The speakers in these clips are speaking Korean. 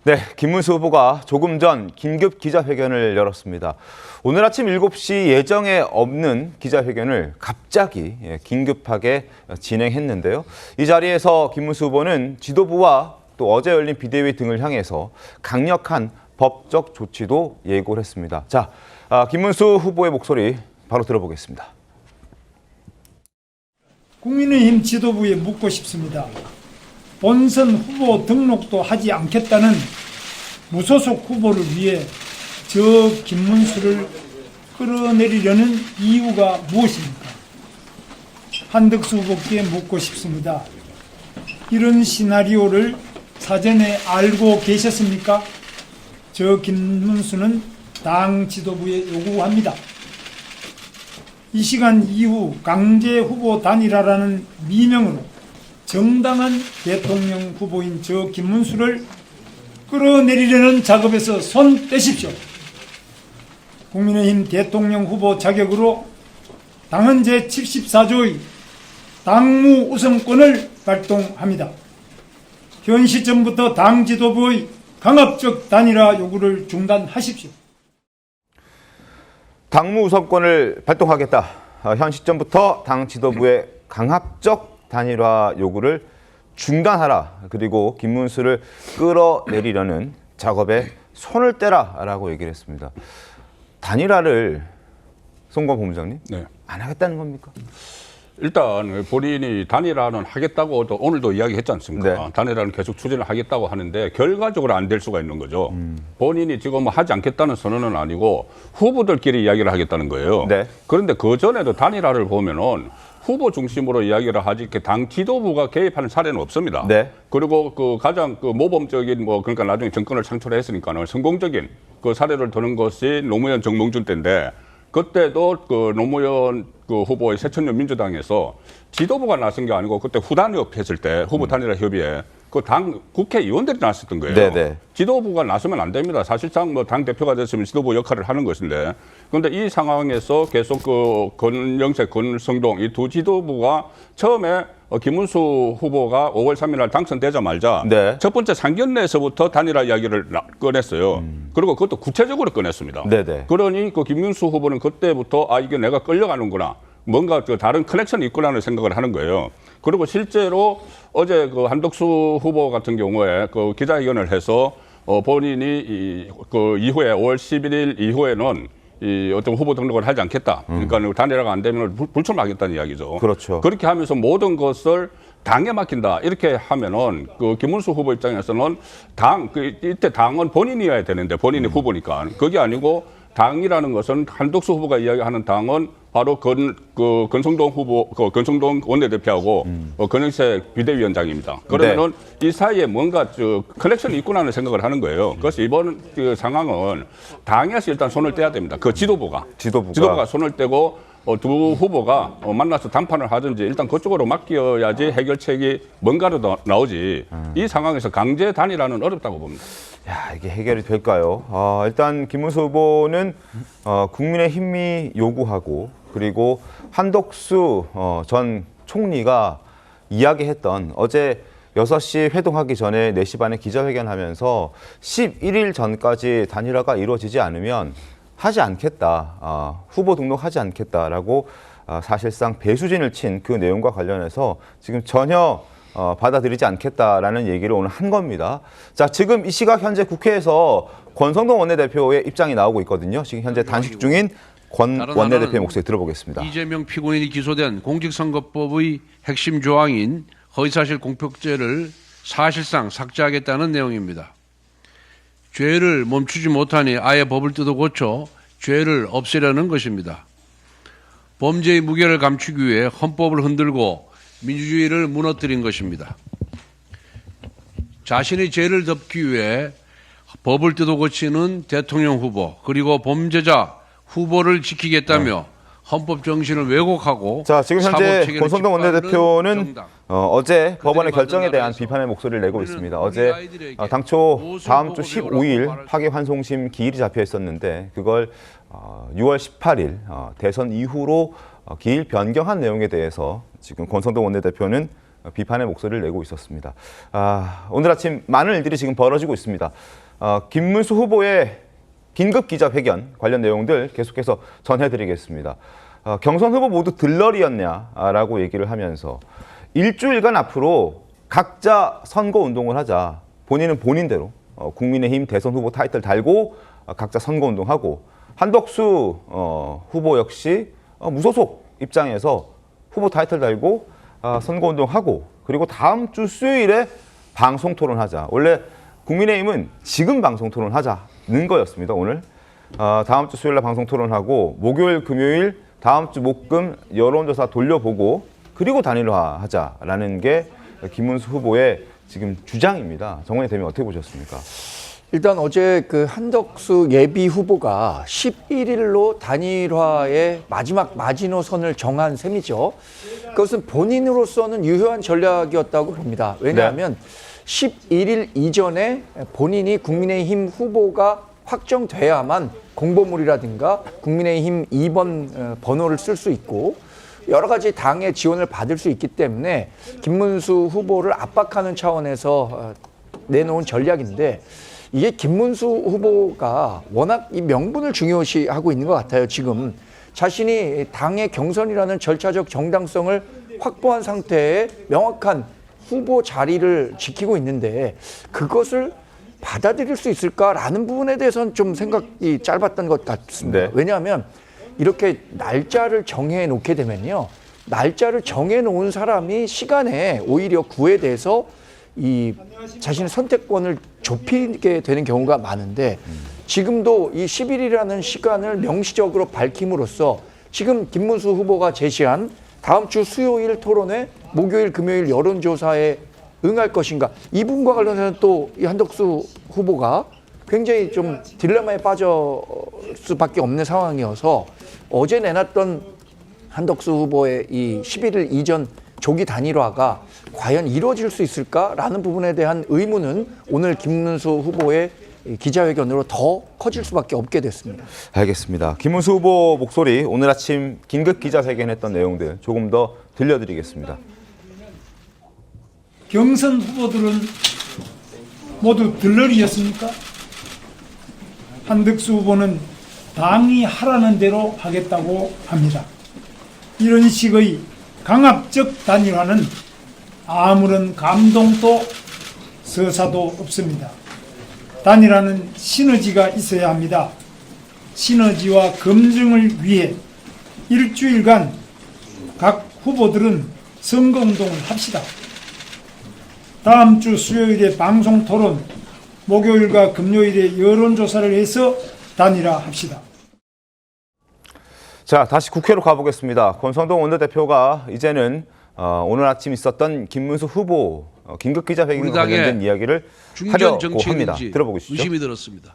네, 김문수 후보가 조금 전 긴급 기자회견을 열었습니다. 오늘 아침 7시 예정에 없는 기자회견을 갑자기 긴급하게 진행했는데요. 이 자리에서 김문수 후보는 지도부와 또 어제 열린 비대위 등을 향해서 강력한 법적 조치도 예고를 했습니다. 자, 김문수 후보의 목소리 바로 들어보겠습니다. 국민의힘 지도부에 묻고 싶습니다. 본선 후보 등록도 하지 않겠다는 무소속 후보를 위해 저 김문수를 끌어내리려는 이유가 무엇입니까? 한덕수 후보께 묻고 싶습니다. 이런 시나리오를 사전에 알고 계셨습니까? 저 김문수는 당 지도부에 요구합니다. 이 시간 이후 강제 후보 단일화라는 미명으로 정당한 대통령 후보인 저 김문수를 끌어내리려는 작업에서 손 떼십시오. 국민의힘 대통령 후보 자격으로 당헌 제74조의 당무 우선권을 발동합니다. 현 시점부터 당 지도부의 강압적 단일화 요구를 중단하십시오. 당무 우선권을 발동하겠다. 현 시점부터 당 지도부의 강압적 단일화 요구를 중단하라. 그리고 김문수를 끌어내리려는 작업에 손을 떼라라고 얘기를 했습니다. 단일화를 송건 본부장님 안 하겠다는 겁니까? 일단 본인이 단일화는 하겠다고 오늘도 이야기했지 않습니까? 네. 단일화는 계속 추진을 하겠다고 하는데 결과적으로 안 될 수가 있는 거죠. 본인이 지금 하지 않겠다는 선언은 아니고 후보들끼리 이야기를 하겠다는 거예요. 네. 그런데 그 전에도 단일화를 보면은 후보 중심으로 이야기를 하지 이렇게 당 지도부가 개입하는 사례는 없습니다. 네. 그리고 그 가장 그 모범적인 그러니까 나중에 정권을 창출했으니까는 성공적인 그 사례를 드는 것이 노무현 정몽준 때인데 그때도 그 노무현 그 후보의 새천년 민주당에서 지도부가 나선 게 아니고 그때 후단협 했을 때 후보 단일화 협의회 그 당 국회의원들이 나섰던 거예요. 네네. 지도부가 나서면 안 됩니다. 사실상 뭐 당 대표가 됐으면 지도부 역할을 하는 것인데 그런데 이 상황에서 계속 그 권영세, 권성동 이 두 지도부가 처음에 김문수 후보가 5월 3일 날 당선되자마자 네. 첫 번째 상견례에서부터 단일화 이야기를 꺼냈어요. 그리고 그것도 구체적으로 꺼냈습니다. 네네. 그러니 그 김문수 후보는 그때부터 이게 내가 끌려가는구나. 뭔가 그 다른 커넥션이 있구나라는 생각을 하는 거예요. 그리고 실제로 어제 그 한덕수 후보 같은 경우에 그 기자회견을 해서 본인이 그 이후에 5월 11일 이후에는 이 어떤 후보 등록을 하지 않겠다. 그러니까 단일화가 안 되면 불출마하겠다는 이야기죠. 그렇죠. 그렇게 하면서 모든 것을 당에 맡긴다. 이렇게 하면은 그 김문수 후보 입장에서는 이때 당은 본인이어야 되는데 본인이 후보니까 그게 아니고 당이라는 것은 한덕수 후보가 이야기하는 당은 바로 권성동 후보, 권성동 원내대표하고 권영세 비대위원장입니다. 그러면은 이 사이에 뭔가 커넥션이 있구나는 생각을 하는 거예요. 그래서 이번 그 상황은 당에서 일단 손을 떼야 됩니다. 그 지도부가 손을 떼고 두 후보가 만나서 담판을 하든지 일단 그쪽으로 맡겨야지 해결책이 뭔가로 나오지. 이 상황에서 강제 단일화는 어렵다고 봅니다. 야, 이게 해결이 될까요? 일단 김문수 후보는 국민의힘이 요구하고 그리고 한덕수 전 총리가 이야기했던 어제 6시 회동하기 전에 4시 반에 기자회견하면서 11일 전까지 단일화가 이루어지지 않으면 하지 않겠다, 후보 등록하지 않겠다라고 사실상 배수진을 친 그 내용과 관련해서 지금 전혀 받아들이지 않겠다라는 얘기를 오늘 한 겁니다. 자, 지금 이 시각 현재 국회에서 권성동 원내대표의 입장이 나오고 있거든요. 지금 현재 단식 중인 권 원내대표의 목소리 들어보겠습니다. 이재명 피고인이 기소된 공직선거법의 핵심 조항인 허위사실 공표죄를 사실상 삭제하겠다는 내용입니다. 죄를 멈추지 못하니 아예 법을 뜯어 고쳐 죄를 없애려는 것입니다. 범죄의 무게를 감추기 위해 헌법을 흔들고 민주주의를 무너뜨린 것입니다. 자신의 죄를 덮기 위해 법을 뜯어 고치는 대통령 후보 그리고 범죄자 후보를 지키겠다며 헌법 정신을 왜곡하고 자, 지금 현재 권성동 원내대표는 어제 법원의 결정에 대한 비판의 목소리를 내고 있습니다. 어제 당초 다음 주 15일 파기환송심 기일이 잡혀 있었는데 그걸 6월 18일 대선 이후로 기일 변경한 내용에 대해서 지금 권성동 원내대표는 비판의 목소리를 내고 있었습니다. 오늘 아침 많은 일들이 지금 벌어지고 있습니다. 김문수 후보의 긴급 기자회견 관련 내용들 계속해서 전해드리겠습니다. 경선 후보 모두 들러리였냐라고 얘기를 하면서 일주일간 앞으로 각자 선거운동을 하자. 본인은 본인대로 국민의힘 대선 후보 타이틀 달고 각자 선거운동하고 한덕수 후보 역시 무소속 입장에서 후보 타이틀 달고 선거운동하고 그리고 다음 주 수요일에 방송 토론하자. 원래 국민의힘은 지금 방송 토론하자는 거였습니다. 오늘 다음 주 수요일에 방송 토론하고 목요일 금요일 다음 주 목금 여론조사 돌려보고 그리고 단일화하자라는 게 김문수 후보의 지금 주장입니다. 정원희 대변인 어떻게 보셨습니까? 일단 어제 그 한덕수 예비 후보가 11일로 단일화의 마지막 마지노선을 정한 셈이죠. 그것은 본인으로서는 유효한 전략이었다고 봅니다. 왜냐하면 11일 이전에 본인이 국민의힘 후보가 확정돼야만 공보물이라든가 국민의힘 2번 번호를 쓸 수 있고 여러 가지 당의 지원을 받을 수 있기 때문에 김문수 후보를 압박하는 차원에서 내놓은 전략인데 이게 김문수 후보가 워낙 이 명분을 중요시하고 있는 것 같아요. 지금 자신이 당의 경선이라는 절차적 정당성을 확보한 상태에 명확한 후보 자리를 지키고 있는데 그것을 받아들일 수 있을까라는 부분에 대해서는 좀 생각이 짧았던 것 같습니다. 네. 왜냐하면 이렇게 날짜를 정해 놓게 되면요. 날짜를 정해 놓은 사람이 시간에 오히려 구애돼서 이 자신의 선택권을 좁히게 되는 경우가 많은데 지금도 이 10일이라는 시간을 명시적으로 밝힘으로써 지금 김문수 후보가 제시한 다음 주 수요일 토론회, 목요일, 금요일 여론조사에 응할 것인가. 이 부분과 관련해서는 또 이 한덕수 후보가 굉장히 좀 딜레마에 빠질 수밖에 없는 상황이어서 어제 내놨던 한덕수 후보의 이 11일 이전 조기 단일화가 과연 이루어질 수 있을까라는 부분에 대한 의문은 오늘 김문수 후보의 기자회견으로 더 커질 수밖에 없게 됐습니다. 알겠습니다. 김문수 후보 목소리 오늘 아침 긴급 기자회견했던 내용들 조금 더 들려드리겠습니다. 경선 후보들은 모두 들러리였습니까? 한덕수 후보는 당이 하라는 대로 하겠다고 합니다. 이런 식의 강압적 단일화는 아무런 감동도 서사도 없습니다. 단일화는 시너지가 있어야 합니다. 시너지와 검증을 위해 일주일간 각 후보들은 선거운동을 합시다. 다음 주 수요일에 방송 토론, 목요일과 금요일에 여론조사를 해서 단일화합시다. 자, 다시 국회로 가보겠습니다. 권성동 원내대표가 이제는 오늘 아침 있었던 김문수 후보 긴급 기자회견과 관련된 이야기를 하려고 합니다. 들어보시죠. 의심이 들었습니다.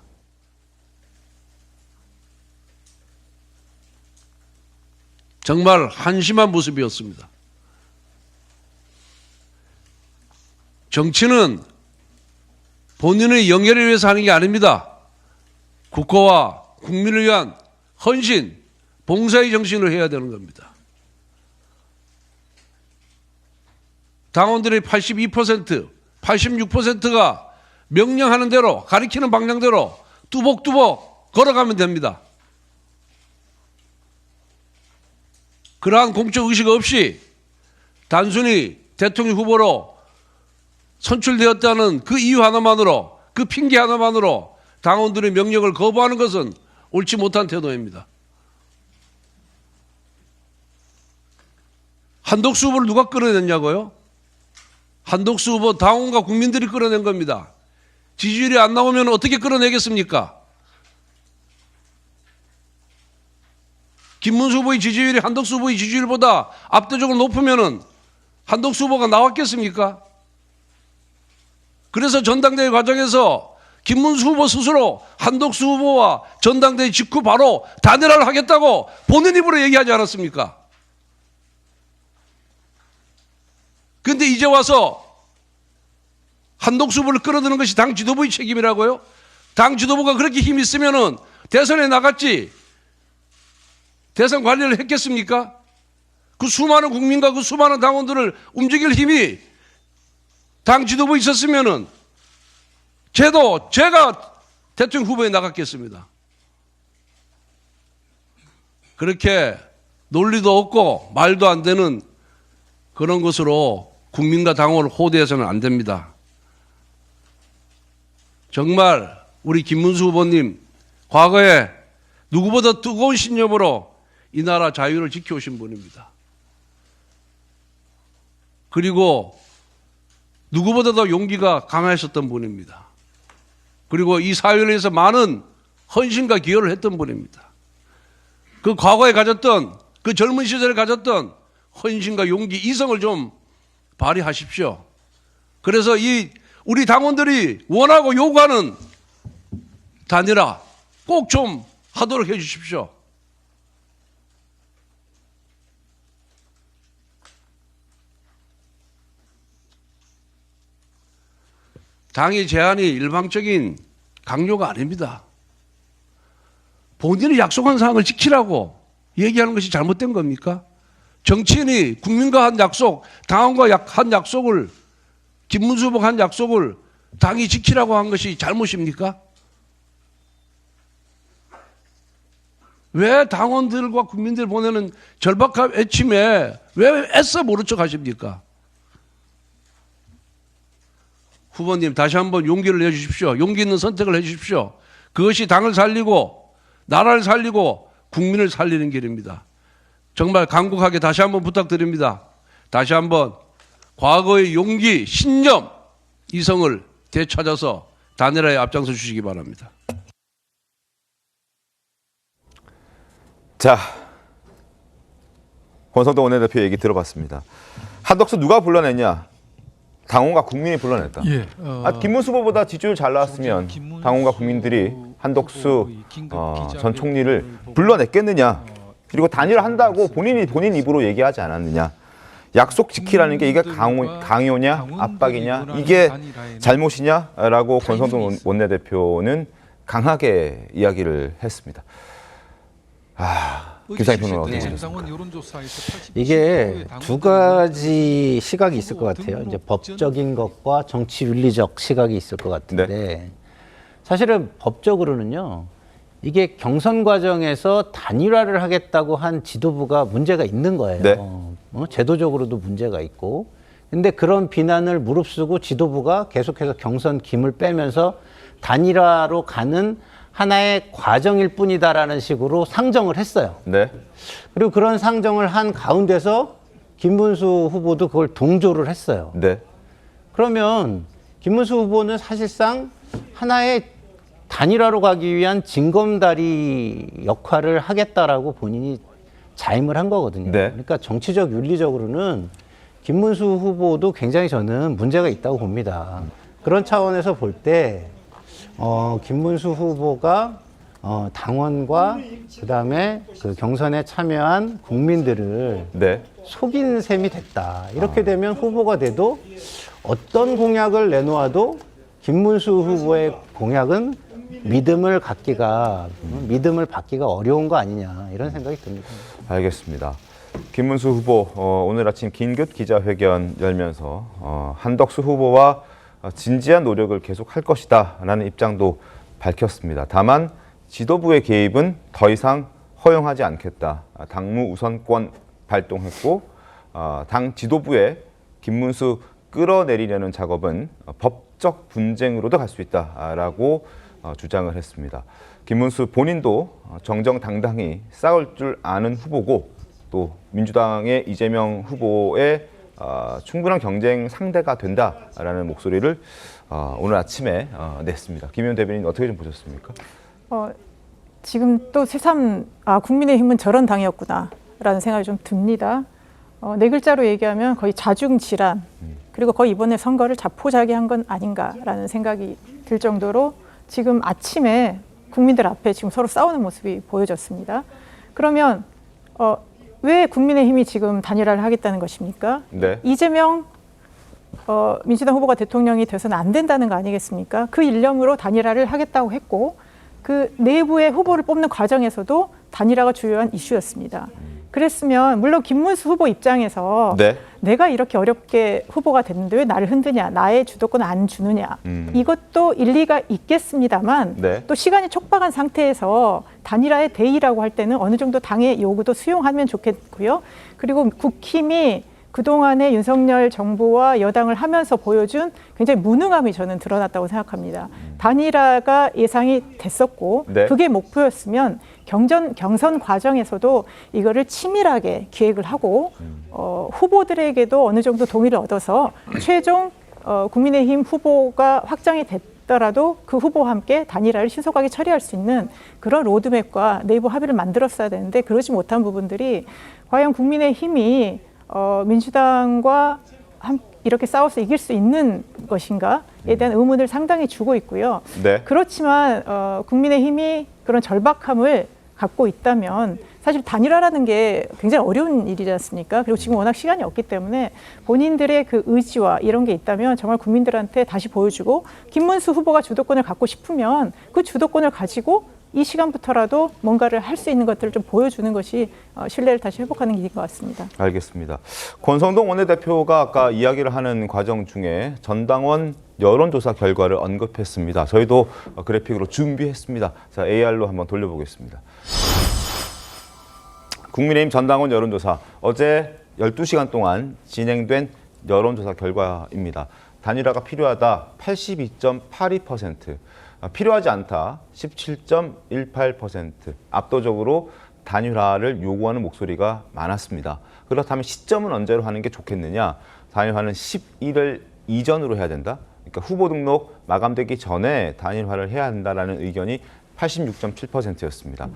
정말 한심한 모습이었습니다. 정치는 본인의 영예를 위해서 하는 게 아닙니다. 국가와 국민을 위한 헌신, 봉사의 정신을 해야 되는 겁니다. 당원들의 82%, 86%가 명령하는 대로, 가리키는 방향대로 뚜벅뚜벅 걸어가면 됩니다. 그러한 공적 의식 없이 단순히 대통령 후보로 선출되었다는 그 이유 하나만으로, 그 핑계 하나만으로 당원들의 명령을 거부하는 것은 옳지 못한 태도입니다. 한덕수 후보를 누가 끌어냈냐고요? 한덕수 후보 당원과 국민들이 끌어낸 겁니다. 지지율이 안 나오면 어떻게 끌어내겠습니까? 김문수 후보의 지지율이 한덕수 후보의 지지율보다 압도적으로 높으면은 한덕수 후보가 나왔겠습니까? 그래서 전당대회 과정에서 김문수 후보 스스로 한덕수 후보와 전당대회 직후 바로 단일화를 하겠다고 본인 입으로 얘기하지 않았습니까? 그런데 이제 와서 한덕수 후보를 끌어드는 것이 당 지도부의 책임이라고요? 당 지도부가 그렇게 힘이 있으면은 대선에 나갔지 대선 관리를 했겠습니까? 그 수많은 국민과 그 수많은 당원들을 움직일 힘이 당 지도부 있었으면은 제가 대통령 후보에 나갔겠습니다. 그렇게 논리도 없고 말도 안 되는 그런 것으로 국민과 당원을 호도해서는 안 됩니다. 정말 우리 김문수 후보님 과거에 누구보다 뜨거운 신념으로 이 나라 자유를 지켜오신 분입니다. 그리고 누구보다도 용기가 강하셨던 분입니다. 그리고 이 사회를 위해서 많은 헌신과 기여를 했던 분입니다. 그 과거에 가졌던 그 젊은 시절에 가졌던 헌신과 용기, 이성을 좀 발휘하십시오. 그래서 우리 당원들이 원하고 요구하는 단일화 꼭 좀 하도록 해 주십시오. 당의 제안이 일방적인 강요가 아닙니다. 본인이 약속한 사항을 지키라고 얘기하는 것이 잘못된 겁니까? 정치인이 국민과 한 약속, 당원과 한 약속을, 김문수 후보가 한 약속을 당이 지키라고 한 것이 잘못입니까? 왜 당원들과 국민들 보내는 절박한 외침에 왜 애써 모른 척 하십니까? 후보님 다시 한번 용기를 내주십시오. 용기 있는 선택을 해주십시오. 그것이 당을 살리고 나라를 살리고 국민을 살리는 길입니다. 정말 간곡하게 다시 한번 부탁드립니다. 다시 한번 과거의 용기, 신념, 이성을 되찾아서 단일화에 앞장서 주시기 바랍니다. 자, 권성동 원내대표 얘기 들어봤습니다. 한덕수 누가 불러냈냐? 당원과 국민이 불러냈다. 예, 김문수 후보보다 지지율 잘 나왔으면 당원과 국민들이 한덕수 전 총리를 불러냈겠느냐? 그리고 단일화한다고 본인 입으로 얘기하지 않았느냐? 약속 지키라는 게 이게 강요냐, 압박이냐, 이게 잘못이냐라고 권성동 원내대표는 강하게 이야기를 했습니다. 김상희 평론가 어떻게 보셨습니까? 이게 두 가지 시각이 있을 것 같아요. 이제 법적인 것과 정치 윤리적 시각이 있을 것 같은데 사실은 법적으로는요. 이게 경선 과정에서 단일화를 하겠다고 한 지도부가 문제가 있는 거예요. 네. 제도적으로도 문제가 있고. 근데 그런 비난을 무릅쓰고 지도부가 계속해서 경선 김을 빼면서 단일화로 가는 하나의 과정일 뿐이다라는 식으로 상정을 했어요. 네. 그리고 그런 상정을 한 가운데서 김문수 후보도 그걸 동조를 했어요. 네. 그러면 김문수 후보는 사실상 하나의 단일화로 가기 위한 징검다리 역할을 하겠다라고 본인이 자임을 한 거거든요. 네. 그러니까 정치적 윤리적으로는 김문수 후보도 굉장히 저는 문제가 있다고 봅니다. 그런 차원에서 볼 때 김문수 후보가 당원과 그다음에 그 경선에 참여한 국민들을 네. 속인 셈이 됐다. 이렇게 되면 후보가 돼도 어떤 공약을 내놓아도 김문수 후보의 공약은 믿음을 받기가 어려운 거 아니냐 이런 생각이 듭니다. 알겠습니다. 김문수 후보 오늘 아침 긴급 기자회견 열면서 한덕수 후보와 진지한 노력을 계속할 것이다 라는 입장도 밝혔습니다. 다만 지도부의 개입은 더 이상 허용하지 않겠다. 당무 우선권 발동했고 당 지도부에 김문수 끌어내리려는 작업은 법적 분쟁으로도 갈 수 있다라고 주장을 했습니다. 김문수 본인도 정정당당히 싸울 줄 아는 후보고 또 민주당의 이재명 후보의 충분한 경쟁 상대가 된다라는 목소리를 오늘 아침에 냈습니다. 김의원 대변인 어떻게 좀 보셨습니까? 지금 또 새삼 국민의힘은 저런 당이었구나라는 생각이 좀 듭니다. 네 글자로 얘기하면 거의 자중질환 그리고 거의 이번에 선거를 자포자기한 건 아닌가라는 생각이 들 정도로 지금 아침에 국민들 앞에 지금 서로 싸우는 모습이 보여졌습니다. 그러면 왜 국민의힘이 지금 단일화를 하겠다는 것입니까? 네. 이재명 민주당 후보가 대통령이 돼서는 안 된다는 거 아니겠습니까? 그 일념으로 단일화를 하겠다고 했고 그 내부의 후보를 뽑는 과정에서도 단일화가 주요한 이슈였습니다. 그랬으면 물론 김문수 후보 입장에서 네. 내가 이렇게 어렵게 후보가 됐는데 왜 나를 흔드냐, 나의 주도권을 안 주느냐, 이것도 일리가 있겠습니다만 네. 또 시간이 촉박한 상태에서 단일화의 대의라고 할 때는 어느 정도 당의 요구도 수용하면 좋겠고요. 그리고 국힘이 그동안의 윤석열 정부와 여당을 하면서 보여준 굉장히 무능함이 저는 드러났다고 생각합니다. 단일화가 예상이 됐었고 네. 그게 목표였으면 경선 과정에서도 이거를 치밀하게 기획을 하고 후보들에게도 어느 정도 동의를 얻어서 최종 국민의힘 후보가 확정이 됐더라도 그 후보와 함께 단일화를 신속하게 처리할 수 있는 그런 로드맵과 내부 합의를 만들었어야 되는데 그러지 못한 부분들이 과연 국민의힘이 민주당과 이렇게 싸워서 이길 수 있는 것인가에 대한 의문을 상당히 주고 있고요. 네. 그렇지만 국민의힘이 그런 절박함을 갖고 있다면 사실 단일화라는 게 굉장히 어려운 일이지 않습니까? 그리고 지금 워낙 시간이 없기 때문에 본인들의 그 의지와 이런 게 있다면 정말 국민들한테 다시 보여주고 김문수 후보가 주도권을 갖고 싶으면 그 주도권을 가지고 이 시간부터라도 뭔가를 할 수 있는 것들을 좀 보여주는 것이 신뢰를 다시 회복하는 길인 것 같습니다. 알겠습니다. 권성동 원내대표가 아까 이야기를 하는 과정 중에 전당원 여론조사 결과를 언급했습니다. 저희도 그래픽으로 준비했습니다. 자, AR로 한번 돌려보겠습니다. 국민의힘 전당원 여론조사 어제 12시간 동안 진행된 여론조사 결과입니다. 단일화가 필요하다 82.82%, 필요하지 않다 17.18%, 압도적으로 단일화를 요구하는 목소리가 많았습니다. 그렇다면 시점은 언제로 하는 게 좋겠느냐? 단일화는 11월 이전으로 해야 된다. 그러니까 후보 등록 마감되기 전에 단일화를 해야 한다라는 의견이 86.7%였습니다.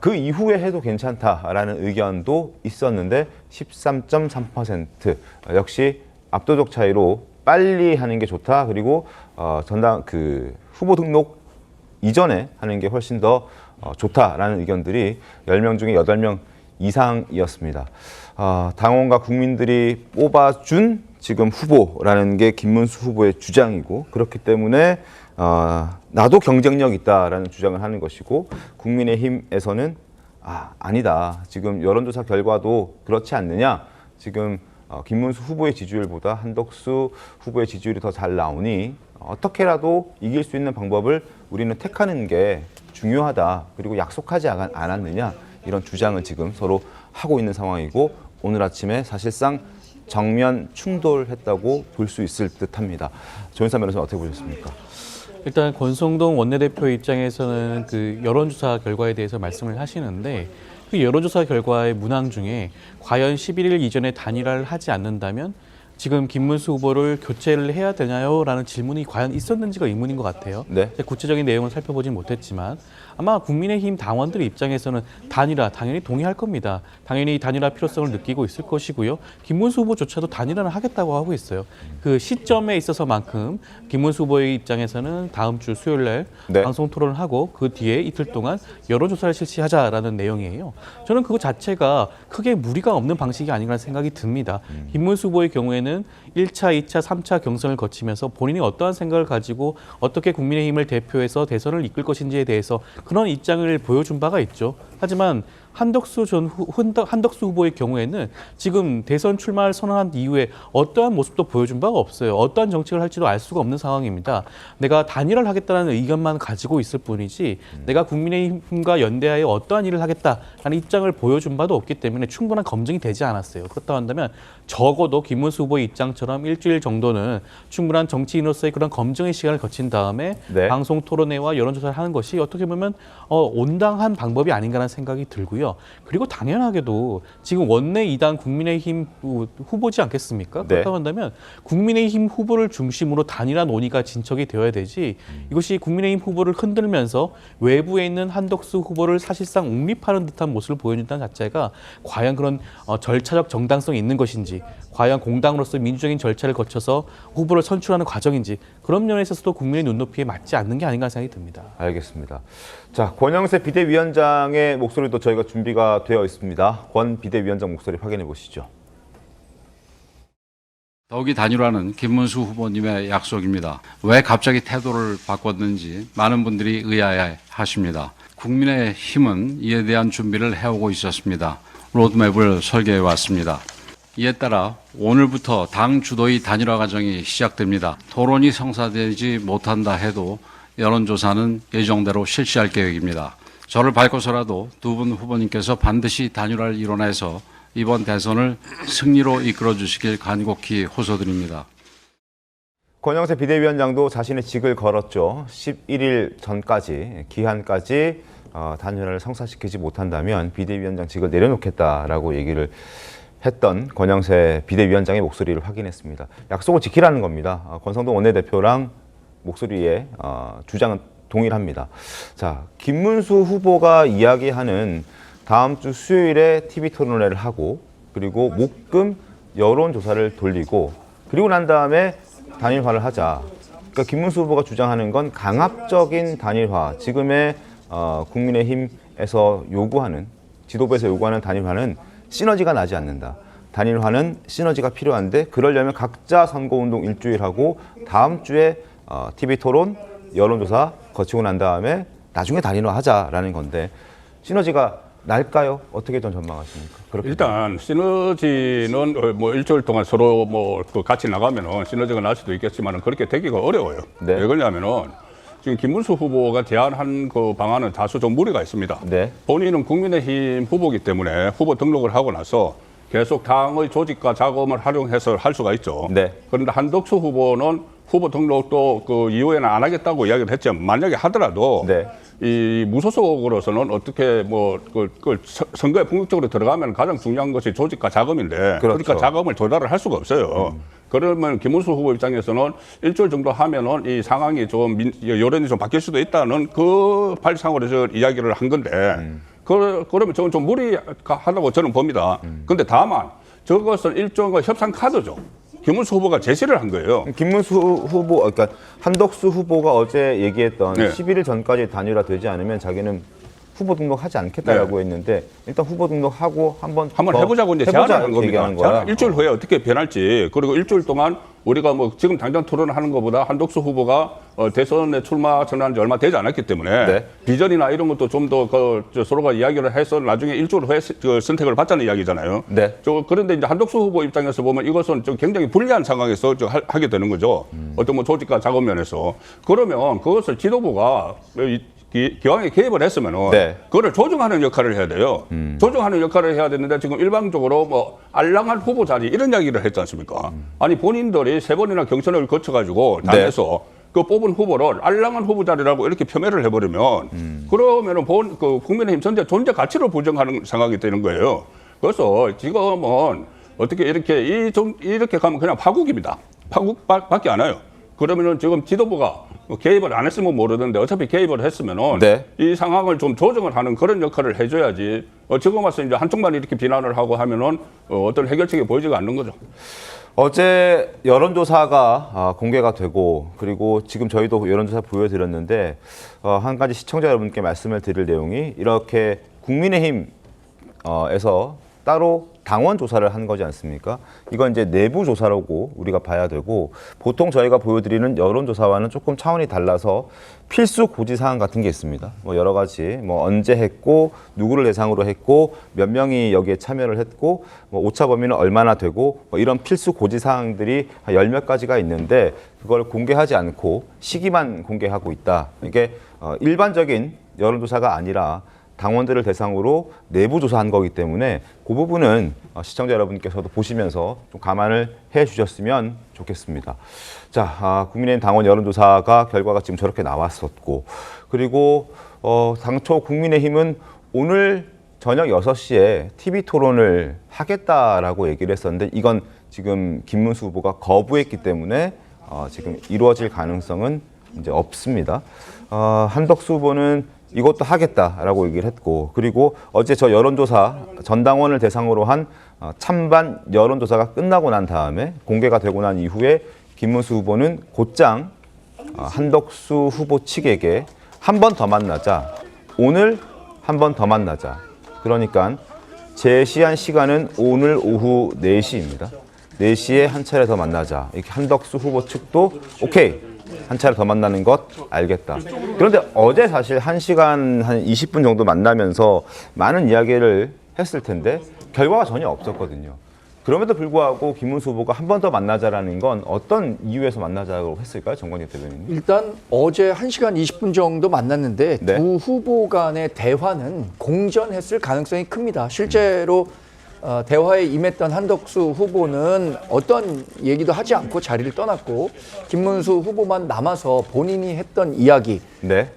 그 이후에 해도 괜찮다라는 의견도 있었는데 13.3%, 역시 압도적 차이로 빨리 하는 게 좋다. 그리고 후보 등록 이전에 하는 게 훨씬 더 좋다라는 의견들이 10명 중에 8명 이상이었습니다. 당원과 국민들이 뽑아준 지금 후보라는 게 김문수 후보의 주장이고, 그렇기 때문에 나도 경쟁력 있다라는 주장을 하는 것이고, 국민의힘에서는 아니다. 지금 여론조사 결과도 그렇지 않느냐. 지금 김문수 후보의 지지율보다 한덕수 후보의 지지율이 더 잘 나오니 어떻게라도 이길 수 있는 방법을 우리는 택하는 게 중요하다. 그리고 약속하지 않았느냐. 이런 주장을 지금 서로 하고 있는 상황이고, 오늘 아침에 사실상 정면 충돌했다고 볼 수 있을 듯합니다. 조윤선 변호사님 어떻게 보셨습니까? 일단 권성동 원내대표 입장에서는 그 여론조사 결과에 대해서 말씀을 하시는데, 그 여론조사 결과의 문항 중에 과연 11일 이전에 단일화를 하지 않는다면 지금 김문수 후보를 교체를 해야 되나요? 라는 질문이 과연 있었는지가 의문인 것 같아요. 네. 구체적인 내용을 살펴보진 못했지만 아마 국민의힘 당원들 입장에서는 단일화 당연히 동의할 겁니다. 당연히 단일화 필요성을 느끼고 있을 것이고요. 김문수 후보조차도 단일화를 하겠다고 하고 있어요. 그 시점에 있어서만큼 김문수 후보의 입장에서는 다음 주 수요일 날 네. 방송 토론을 하고 그 뒤에 이틀 동안 여론조사를 실시하자라는 내용이에요. 저는 그거 자체가 크게 무리가 없는 방식이 아닌가 생각이 듭니다. 김문수 후보의 경우에는 1차, 2차, 3차 경선을 거치면서 본인이 어떠한 생각을 가지고 어떻게 국민의힘을 대표해서 대선을 이끌 것인지에 대해서 그런 입장을 보여준 바가 있죠. 하지만 한덕수 후보의 경우에는 지금 대선 출마를 선언한 이후에 어떠한 모습도 보여준 바가 없어요. 어떠한 정책을 할지도 알 수가 없는 상황입니다. 내가 단일화를 하겠다는 의견만 가지고 있을 뿐이지 내가 국민의힘과 연대하여 어떠한 일을 하겠다라는 입장을 보여준 바도 없기 때문에 충분한 검증이 되지 않았어요. 그렇다고 한다면 적어도 김문수 후보의 입장처럼 일주일 정도는 충분한 정치인으로서의 그런 검증의 시간을 거친 다음에 네. 방송 토론회와 여론조사를 하는 것이 어떻게 보면 온당한 방법이 아닌가라는 생각이 들고요. 그리고 당연하게도 지금 원내 2당 국민의힘 후보지 않겠습니까? 네. 그렇다고 한다면 국민의힘 후보를 중심으로 단일화 논의가 진척이 되어야 되지, 이것이 국민의힘 후보를 흔들면서 외부에 있는 한덕수 후보를 사실상 옹립하는 듯한 모습을 보여준다는 자체가 과연 그런 절차적 정당성이 있는 것인지, 과연 공당으로서 민주적인 절차를 거쳐서 후보를 선출하는 과정인지, 그런 면에 있어서도 국민의 눈높이에 맞지 않는 게 아닌가 생각이 듭니다. 알겠습니다. 자, 권영세 비대위원장의 목소리도 저희가 준비가 되어 있습니다. 권 비대위원장 목소리 확인해 보시죠. 더욱이 단일화는 김문수 후보님의 약속입니다. 왜 갑자기 태도를 바꿨는지 많은 분들이 의아해하십니다. 국민의힘은 이에 대한 준비를 해오고 있었습니다. 로드맵을 설계해 왔습니다. 이에 따라 오늘부터 당 주도의 단일화 과정이 시작됩니다. 토론이 성사되지 못한다 해도 여론조사는 예정대로 실시할 계획입니다. 저를 밟고서라도 두 분 후보님께서 반드시 단일화를 이뤄내서 이번 대선을 승리로 이끌어 주시길 간곡히 호소드립니다. 권영세 비대위원장도 자신의 직을 걸었죠. 11일 전까지, 기한까지 단일화를 성사시키지 못한다면 비대위원장 직을 내려놓겠다라고 얘기를 했던 권영세 비대위원장의 목소리를 확인했습니다. 약속을 지키라는 겁니다. 권성동 원내대표랑 목소리에 주장은 동일합니다. 자, 김문수 후보가 이야기하는 다음 주 수요일에 TV 토론회를 하고 그리고 목금 여론조사를 돌리고 그리고 난 다음에 단일화를 하자. 그러니까 김문수 후보가 주장하는 건 강압적인 단일화. 지금의 국민의힘에서 요구하는 지도부에서 요구하는 단일화는 시너지가 나지 않는다. 단일화는 시너지가 필요한데 그러려면 각자 선거운동 일주일 하고 다음 주에 TV 토론, 여론조사 거치고 난 다음에 나중에 단일화하자라는 건데 시너지가 날까요? 어떻게 좀 전망하십니까? 그렇게 일단 시너지는 뭐 일주일 동안 서로 뭐 같이 나가면은 시너지가 날 수도 있겠지만 그렇게 되기가 어려워요. 네. 왜 그러냐면은 지금 김문수 후보가 제안한 그 방안은 다소 좀 무리가 있습니다. 네. 본인은 국민의힘 후보이기 때문에 후보 등록을 하고 나서 계속 당의 조직과 자금을 활용해서 할 수가 있죠. 네. 그런데 한덕수 후보는 후보 등록도 그 이후에는 안 하겠다고 이야기를 했지만 만약에 하더라도 네. 이 무소속으로서는 어떻게 뭐 그 선거에 본격적으로 들어가면 가장 중요한 것이 조직과 자금인데 그렇죠. 그러니까 자금을 조달을 할 수가 없어요. 그러면 김문수 후보 입장에서는 일주일 정도 하면은 이 상황이 좀 여론이 좀 바뀔 수도 있다는 그 발상으로 저 이야기를 한 건데 그러면 저는 좀 무리하다고 저는 봅니다. 근데 다만 저것은 일종의 협상 카드죠. 김문수 후보가 제시를 한 거예요. 김문수 후보, 그러니까 한덕수 후보가 어제 얘기했던 네. 11일 전까지 단일화되지 않으면 자기는 후보 등록하지 않겠다라고 했는데 일단 후보 등록하고 한번 해보자고 이제 제안을 한 겁니다. 얘기하는 거야. 일주일 후에 어떻게 변할지 그리고 일주일 동안 우리가 뭐 지금 당장 토론하는 것보다 한덕수 후보가 대선에 출마 선언한 지 얼마 되지 않았기 때문에 네. 비전이나 이런 것도 좀 더 서로가 이야기를 해서 나중에 일주일 후에 선택을 받자는 이야기잖아요. 네. 그런데 이제 한덕수 후보 입장에서 보면 이것은 좀 굉장히 불리한 상황에서 하게 되는 거죠. 어떤 뭐 조직과 작업 면에서 그러면 그것을 지도부가 기왕에 개입을 했으면은 네. 그거를 조정하는 역할을 해야 돼요. 조정하는 역할을 해야 되는데 지금 일방적으로 뭐 알랑한 후보 자리 이런 이야기를 했지 않습니까? 아니 본인들이 3번이나 경선을 거쳐가지고 당에서 그 뽑은 후보를 알랑한 후보 자리라고 이렇게 폄훼를 해버리면 그러면은 그 국민의힘 전체 존재 가치를 부정하는 상황이 되는 거예요. 그래서 지금은 어떻게 이렇게 가면 그냥 파국입니다. 파국밖에 안 와요. 그러면은 지금 지도부가 개입을 안 했으면 모르는데 어차피 개입을 했으면은 네. 이 상황을 좀 조정을 하는 그런 역할을 해줘야지. 지금 와서 이제 한쪽만 이렇게 비난을 하고 하면은 어떤 해결책이 보이지가 않는 거죠. 어제 여론조사가 공개가 되고 그리고 지금 저희도 여론조사 보여드렸는데 한 가지 시청자 여러분께 말씀을 드릴 내용이 이렇게 국민의힘에서 따로 당원 조사를 한 거지 않습니까? 이건 이제 내부 조사라고 우리가 봐야 되고 보통 저희가 보여드리는 여론조사와는 조금 차원이 달라서 필수 고지사항 같은 게 있습니다. 뭐 여러 가지 뭐 언제 했고 누구를 대상으로 했고 몇 명이 여기에 참여를 했고 뭐 오차 범위는 얼마나 되고 뭐 이런 필수 고지사항들이 한 10몇 가지가 있는데 그걸 공개하지 않고 시기만 공개하고 있다. 이게 일반적인 여론조사가 아니라 당원들을 대상으로 내부 조사한 거기 때문에 그 부분은 시청자 여러분께서도 보시면서 좀 감안을 해 주셨으면 좋겠습니다. 자, 국민의힘 당원 여론조사가 결과가 지금 저렇게 나왔었고 그리고 당초 국민의힘은 오늘 저녁 6시에 TV 토론을 하겠다라고 얘기를 했었는데 이건 지금 김문수 후보가 거부했기 때문에 지금 이루어질 가능성은 이제 없습니다. 한덕수 후보는 이것도 하겠다라고 얘기를 했고 그리고 어제 저 여론조사 전당원을 대상으로 한 찬반 여론조사가 끝나고 난 다음에 공개가 되고 난 이후에 김문수 후보는 곧장 한덕수 후보 측에게 한 번 더 만나자. 오늘 한 번 더 만나자. 그러니까 제시한 시간은 오늘 오후 4시입니다. 4시에 한 차례 더 만나자. 이렇게 한덕수 후보 측도 오케이. 한 차례 더 만나는 것 알겠다. 그런데 어제 사실 1시간 한 20분 정도 만나면서 많은 이야기를 했을 텐데 결과가 전혀 없었거든요. 그럼에도 불구하고 김문수 후보가 한 번 더 만나자라는 건 어떤 이유에서 만나자고 했을까요, 정관용 대변인님? 일단 어제 1시간 20분 정도 만났는데 네. 두 후보 간의 대화는 공전했을 가능성이 큽니다. 실제로 대화에 임했던 한덕수 후보는 어떤 얘기도 하지 않고 자리를 떠났고 김문수 후보만 남아서 본인이 했던 이야기 네.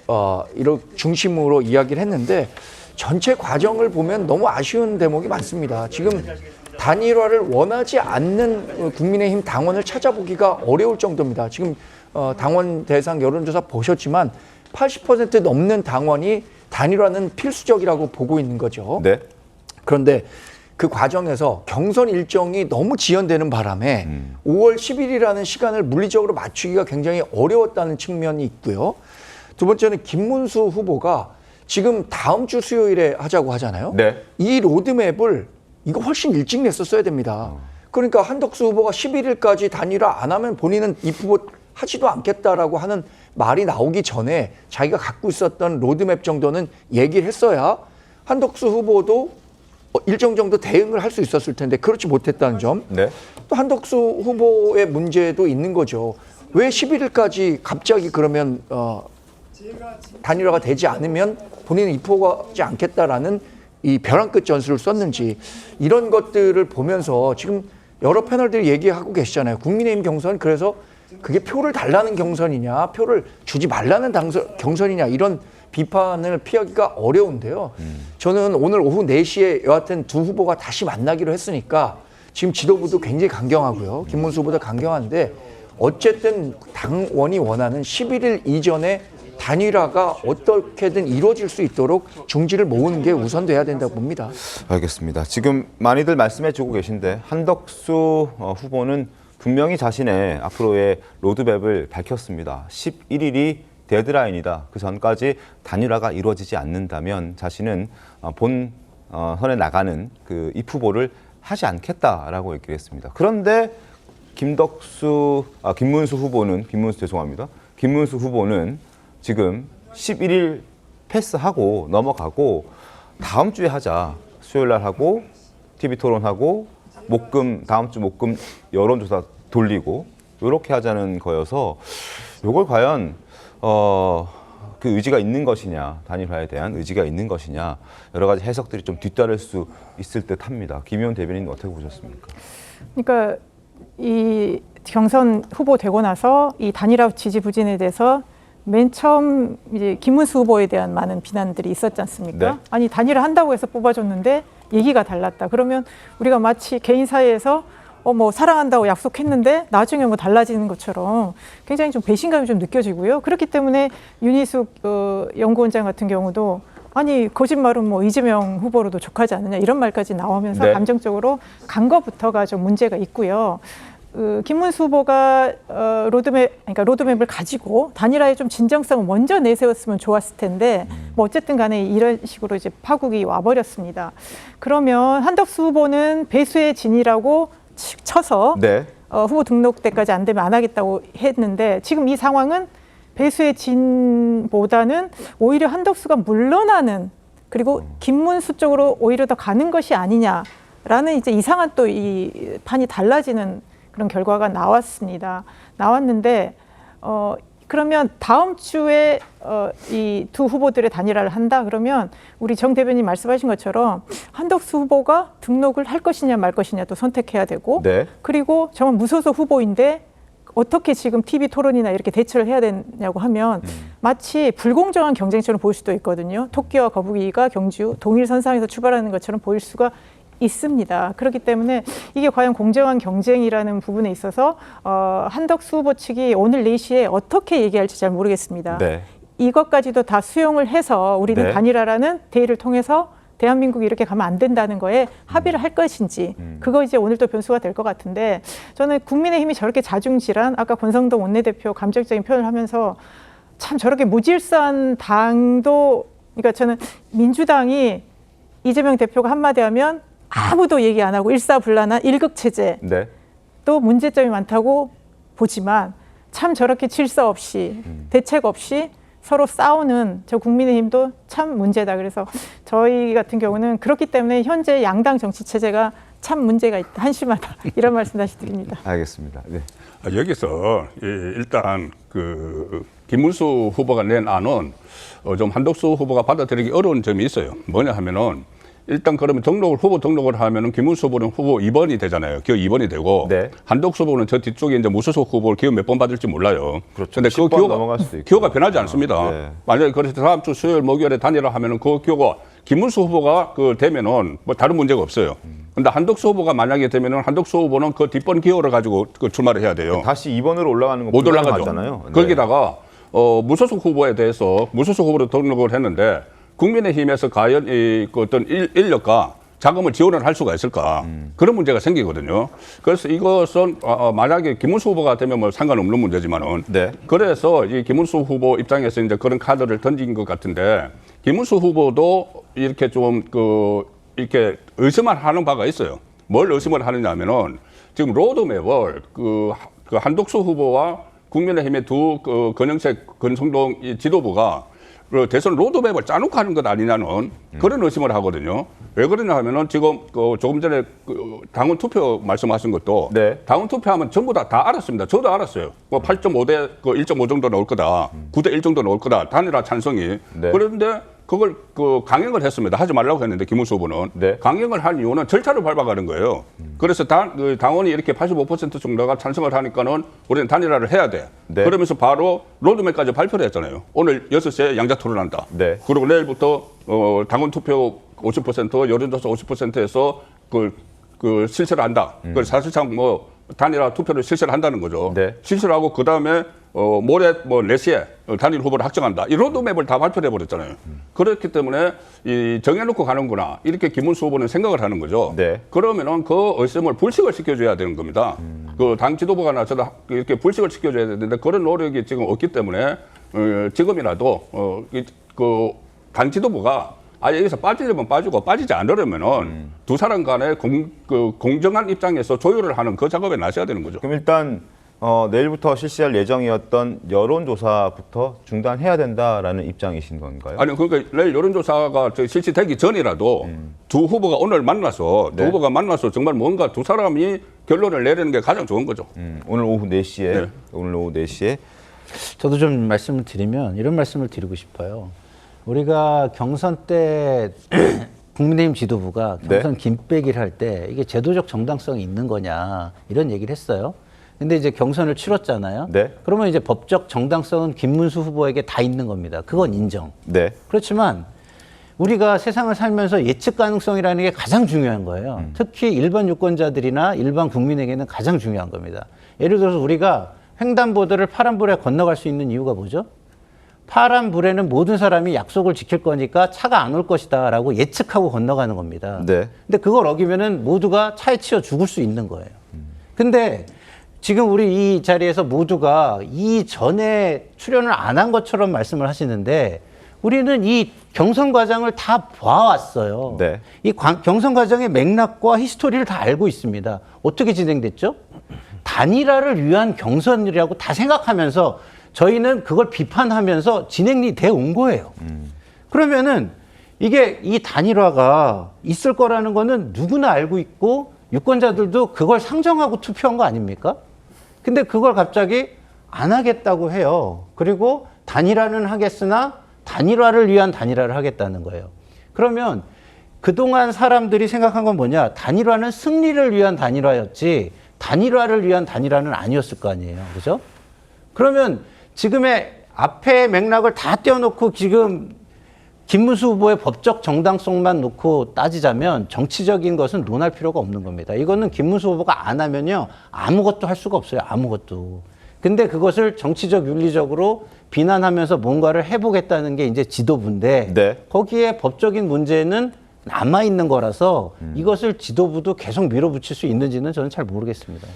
이런 중심으로 이야기를 했는데 전체 과정을 보면 너무 아쉬운 대목이 많습니다. 지금 단일화를 원하지 않는 국민의힘 당원을 찾아보기가 어려울 정도입니다. 지금 당원 대상 여론조사 보셨지만 80% 넘는 당원이 단일화는 필수적이라고 보고 있는 거죠. 네. 그런데 그 과정에서 경선 일정이 너무 지연되는 바람에 5월 10일이라는 시간을 물리적으로 맞추기가 굉장히 어려웠다는 측면이 있고요. 두 번째는 김문수 후보가 지금 다음 주 수요일에 하자고 하잖아요. 네. 이 로드맵을 이거 훨씬 일찍 냈었어야 됩니다. 그러니까 한덕수 후보가 11일까지 단일화 안 하면 본인은 입후보 하지도 않겠다라고 하는 말이 나오기 전에 자기가 갖고 있었던 로드맵 정도는 얘기를 했어야 한덕수 후보도 일정 정도 대응을 할 수 있었을 텐데 그렇지 못했다는 점. 네. 또 한덕수 후보의 문제도 있는 거죠. 왜 11일까지 갑자기 그러면 단일화가 되지 않으면 본인은 입후보하지 않겠다라는 이 벼랑 끝 전술을 썼는지 이런 것들을 보면서 지금 여러 패널들이 얘기하고 계시잖아요. 국민의힘 경선 그래서 그게 표를 달라는 경선이냐 표를 주지 말라는 경선이냐 이런 비판을 피하기가 어려운데요. 저는 오늘 오후 4시에 여하튼 두 후보가 다시 만나기로 했으니까 지금 지도부도 굉장히 강경하고요. 김문수 후보도 강경한데 어쨌든 당원이 원하는 11일 이전에 단일화가 어떻게든 이루어질 수 있도록 중지를 모으는 게 우선돼야 된다고 봅니다. 알겠습니다. 지금 많이들 말씀해주고 계신데 한덕수 후보는 분명히 자신의 앞으로의 로드맵을 밝혔습니다. 11일이 데드라인이다. 그 전까지 단일화가 이루어지지 않는다면 자신은 본선에 나가는 그 입후보를 하지 않겠다라고 얘기를 했습니다. 그런데 김문수 후보는 지금 11일 패스하고 넘어가고 다음 주에 하자. 수요일 날 하고 TV 토론하고 다음 주 목금 여론조사 돌리고 이렇게 하자는 거여서 이걸 과연 그 의지가 있는 것이냐, 단일화에 대한 의지가 있는 것이냐 여러 가지 해석들이 좀 뒤따를 수 있을 듯합니다. 김의원 대변인 어떻게 보셨습니까? 그러니까 이 경선 후보 되고 나서 이 단일화 지지부진에 대해서 맨 처음 이제 김문수 후보에 대한 많은 비난들이 있었지 않습니까? 네. 아니 단일화 한다고 해서 뽑아줬는데 얘기가 달랐다. 그러면 우리가 마치 개인 사이에서 뭐 사랑한다고 약속했는데 나중에 뭐 달라지는 것처럼 굉장히 좀 배신감이 좀 느껴지고요. 그렇기 때문에 윤희숙 연구원장 같은 경우도 아니 거짓말은 뭐 이재명 후보로도 족하지 않느냐 이런 말까지 나오면서 네. 감정적으로 간 것부터가 좀 문제가 있고요. 김문수 후보가 로드맵을 가지고 단일화에 좀 진정성을 먼저 내세웠으면 좋았을 텐데 뭐 어쨌든 간에 이런 식으로 이제 파국이 와버렸습니다. 그러면 한덕수 후보는 배수의 진이라고 쳐서 네. 후보 등록 때까지 안 되면 안 하겠다고 했는데 지금 이 상황은 배수의 진보다는 오히려 한덕수가 물러나는 그리고 김문수 쪽으로 오히려 더 가는 것이 아니냐라는 이제 이상한 또 이 판이 달라지는 그런 결과가 나왔는데 그러면 다음 주에 이 두 후보들의 단일화를 한다 그러면 우리 정 대변인 말씀하신 것처럼 한덕수 후보가 등록을 할 것이냐 말 것이냐도 선택해야 되고 네. 그리고 정말 무소속 후보인데 어떻게 지금 TV 토론이나 이렇게 대처를 해야 되냐고 하면 마치 불공정한 경쟁처럼 보일 수도 있거든요. 토끼와 거북이가 경주 동일선상에서 출발하는 것처럼 보일 수가 있습니다. 그렇기 때문에 이게 과연 공정한 경쟁이라는 부분에 있어서 한덕수 후보 측이 오늘 4시에 어떻게 얘기할지 잘 모르겠습니다. 네. 이것까지도 다 수용을 해서 우리는 네. 단일화라는 대의를 통해서 대한민국이 이렇게 가면 안 된다는 거에 합의를 할 것인지 그거 이제 오늘 또 변수가 될 것 같은데 저는 국민의힘이 저렇게 자중질환 아까 권성동 원내대표 감정적인 표현을 하면서 참 저렇게 무질서한 당도 그러니까 저는 민주당이 이재명 대표가 한마디 하면 아무도 얘기 안 하고 일사불란한 일극체제 네. 또 문제점이 많다고 보지만 참 저렇게 질서 없이 대책 없이 서로 싸우는 저 국민의힘도 참 문제다. 그래서 저희 같은 경우는 그렇기 때문에 현재 양당 정치 체제가 참 문제가 있다, 한심하다 이런 말씀 다시 드립니다. 알겠습니다. 네. 여기서 일단 그 김문수 후보가 낸 안은 좀 한덕수 후보가 받아들이기 어려운 점이 있어요. 뭐냐 하면은 일단 그러면 후보 등록을 하면은 김문수 후보는 후보 2번이 되잖아요. 기호 2번이 되고 네. 한덕수 후보는 저 뒤쪽에 이제 무소속 후보를 기호 몇 번 받을지 몰라요. 그렇죠. 근데 그 10번 넘어갈 수도 있고. 기호가 변하지 않습니다. 네. 만약에 그래서 다음 주 수요일 목요일에 단일화 하면은 그 기호가 김문수 후보가 되면은 뭐 다른 문제가 없어요. 근데 한덕수 후보가 만약에 되면은 한덕수 후보는 그 뒷번 기호를 가지고 출마를 해야 돼요. 다시 2번으로 올라가는 거 못 올라가죠. 잖아요. 네. 거기다가 무소속 후보에 대해서 무소속 후보로 등록을 했는데 국민의힘에서 과연 그 어떤 인력과 자금을 지원을 할 수가 있을까 그런 문제가 생기거든요. 그래서 이것은 만약에 김문수 후보가 되면 뭐 상관없는 문제지만은 네. 그래서 이 김문수 후보 입장에서 이제 그런 카드를 던진 것 같은데 김문수 후보도 이렇게 좀 이렇게 의심을 하는 바가 있어요. 뭘 의심을 하느냐면은 지금 로드맵을 그 한덕수 후보와 국민의힘의 두 권영세, 권성동 이 지도부가 대선 로드맵을 짜놓고 하는 것 아니냐는 그런 의심을 하거든요. 왜 그러냐 하면은 지금 조금 전에 당원 투표 말씀하신 것도 네. 당원 투표하면 전부 다 알았습니다. 저도 알았어요. 뭐 8.5대 1.5 정도 나올 거다. 9대 1 정도 나올 거다. 단일화 찬성이. 네. 그런데 그걸 강행을 했습니다. 하지 말라고 했는데 김문수 후보는 네. 강행을 한 이유는 절차를 밟아가는 거예요. 그래서 당원이 이렇게 85% 정도가 찬성을 하니까는 우리는 단일화를 해야 돼. 네. 그러면서 바로 로드맵까지 발표를 했잖아요. 오늘 6시에 양자 토론한다. 네. 그리고 내일부터 당원 투표 50%, 여론조사 50%에서 그 실시를 한다. 그 사실상 뭐 단일화 투표를 실시를 한다는 거죠. 네. 실시를 하고 그 다음에 모레 뭐 4시에 단일 후보를 확정한다. 이 로드맵을 다 발표해 버렸잖아요. 그렇기 때문에 이 정해놓고 가는구나. 이렇게 김문수 후보는 생각을 하는 거죠. 네. 그러면은 그 의심을 불식을 시켜줘야 되는 겁니다. 그 당 지도부가 나서도 이렇게 불식을 시켜줘야 되는데 그런 노력이 지금 없기 때문에 지금이라도 그 당 지도부가 아예 여기서 빠지려면 빠지고 빠지지 않으려면은 두 사람 간의 공정한 입장에서 조율을 하는 그 작업에 나서야 되는 거죠. 그럼 일단 내일부터 실시할 예정이었던 여론조사부터 중단해야 된다라는 입장이신 건가요? 아니 그러니까 내일 여론조사가 실시되기 전이라도 두 후보가 오늘 만나서 네. 두 후보가 만나서 정말 뭔가 두 사람이 결론을 내리는 게 가장 좋은 거죠. 오늘 오후 4시에 네. 오늘 오후 4시에 저도 좀 말씀을 드리면 이런 말씀을 드리고 싶어요. 우리가 경선 때 국민의힘 지도부가 경선 김빼기를 할 때 이게 제도적 정당성이 있는 거냐 이런 얘기를 했어요. 근데 이제 경선을 치렀잖아요. 네. 그러면 이제 법적 정당성은 김문수 후보에게 다 있는 겁니다. 그건 인정. 네. 그렇지만 우리가 세상을 살면서 예측 가능성이라는 게 가장 중요한 거예요. 특히 일반 유권자들이나 일반 국민에게는 가장 중요한 겁니다. 예를 들어서 우리가 횡단보도를 파란불에 건너갈 수 있는 이유가 뭐죠? 파란불에는 모든 사람이 약속을 지킬 거니까 차가 안 올 것이다 라고 예측하고 건너가는 겁니다. 네. 근데 그걸 어기면은 모두가 차에 치여 죽을 수 있는 거예요. 근데 지금 우리 이 자리에서 모두가 이전에 출연을 안 한 것처럼 말씀을 하시는데 우리는 이 경선 과정을 다 봐왔어요. 네. 이 경선 과정의 맥락과 히스토리를 다 알고 있습니다. 어떻게 진행됐죠? 단일화를 위한 경선이라고 다 생각하면서 저희는 그걸 비판하면서 진행이 돼 온 거예요. 그러면은 이게 이 단일화가 있을 거라는 거는 누구나 알고 있고 유권자들도 그걸 상정하고 투표한 거 아닙니까? 근데 그걸 갑자기 안 하겠다고 해요. 그리고 단일화는 하겠으나 단일화를 위한 단일화를 하겠다는 거예요. 그러면 그동안 사람들이 생각한 건 뭐냐? 단일화는 승리를 위한 단일화였지 단일화를 위한 단일화는 아니었을 거 아니에요. 그죠? 그러면 지금의 앞에 맥락을 다 떼어놓고 지금 김문수 후보의 법적 정당성만 놓고 따지자면 정치적인 것은 논할 필요가 없는 겁니다. 이거는 김문수 후보가 안 하면요. 아무것도 할 수가 없어요. 아무것도. 근데 그것을 정치적 윤리적으로 비난하면서 뭔가를 해보겠다는 게 이제 지도부인데 네. 거기에 법적인 문제는 남아있는 거라서 이것을 지도부도 계속 밀어붙일 수 있는지는 저는 잘 모르겠습니다.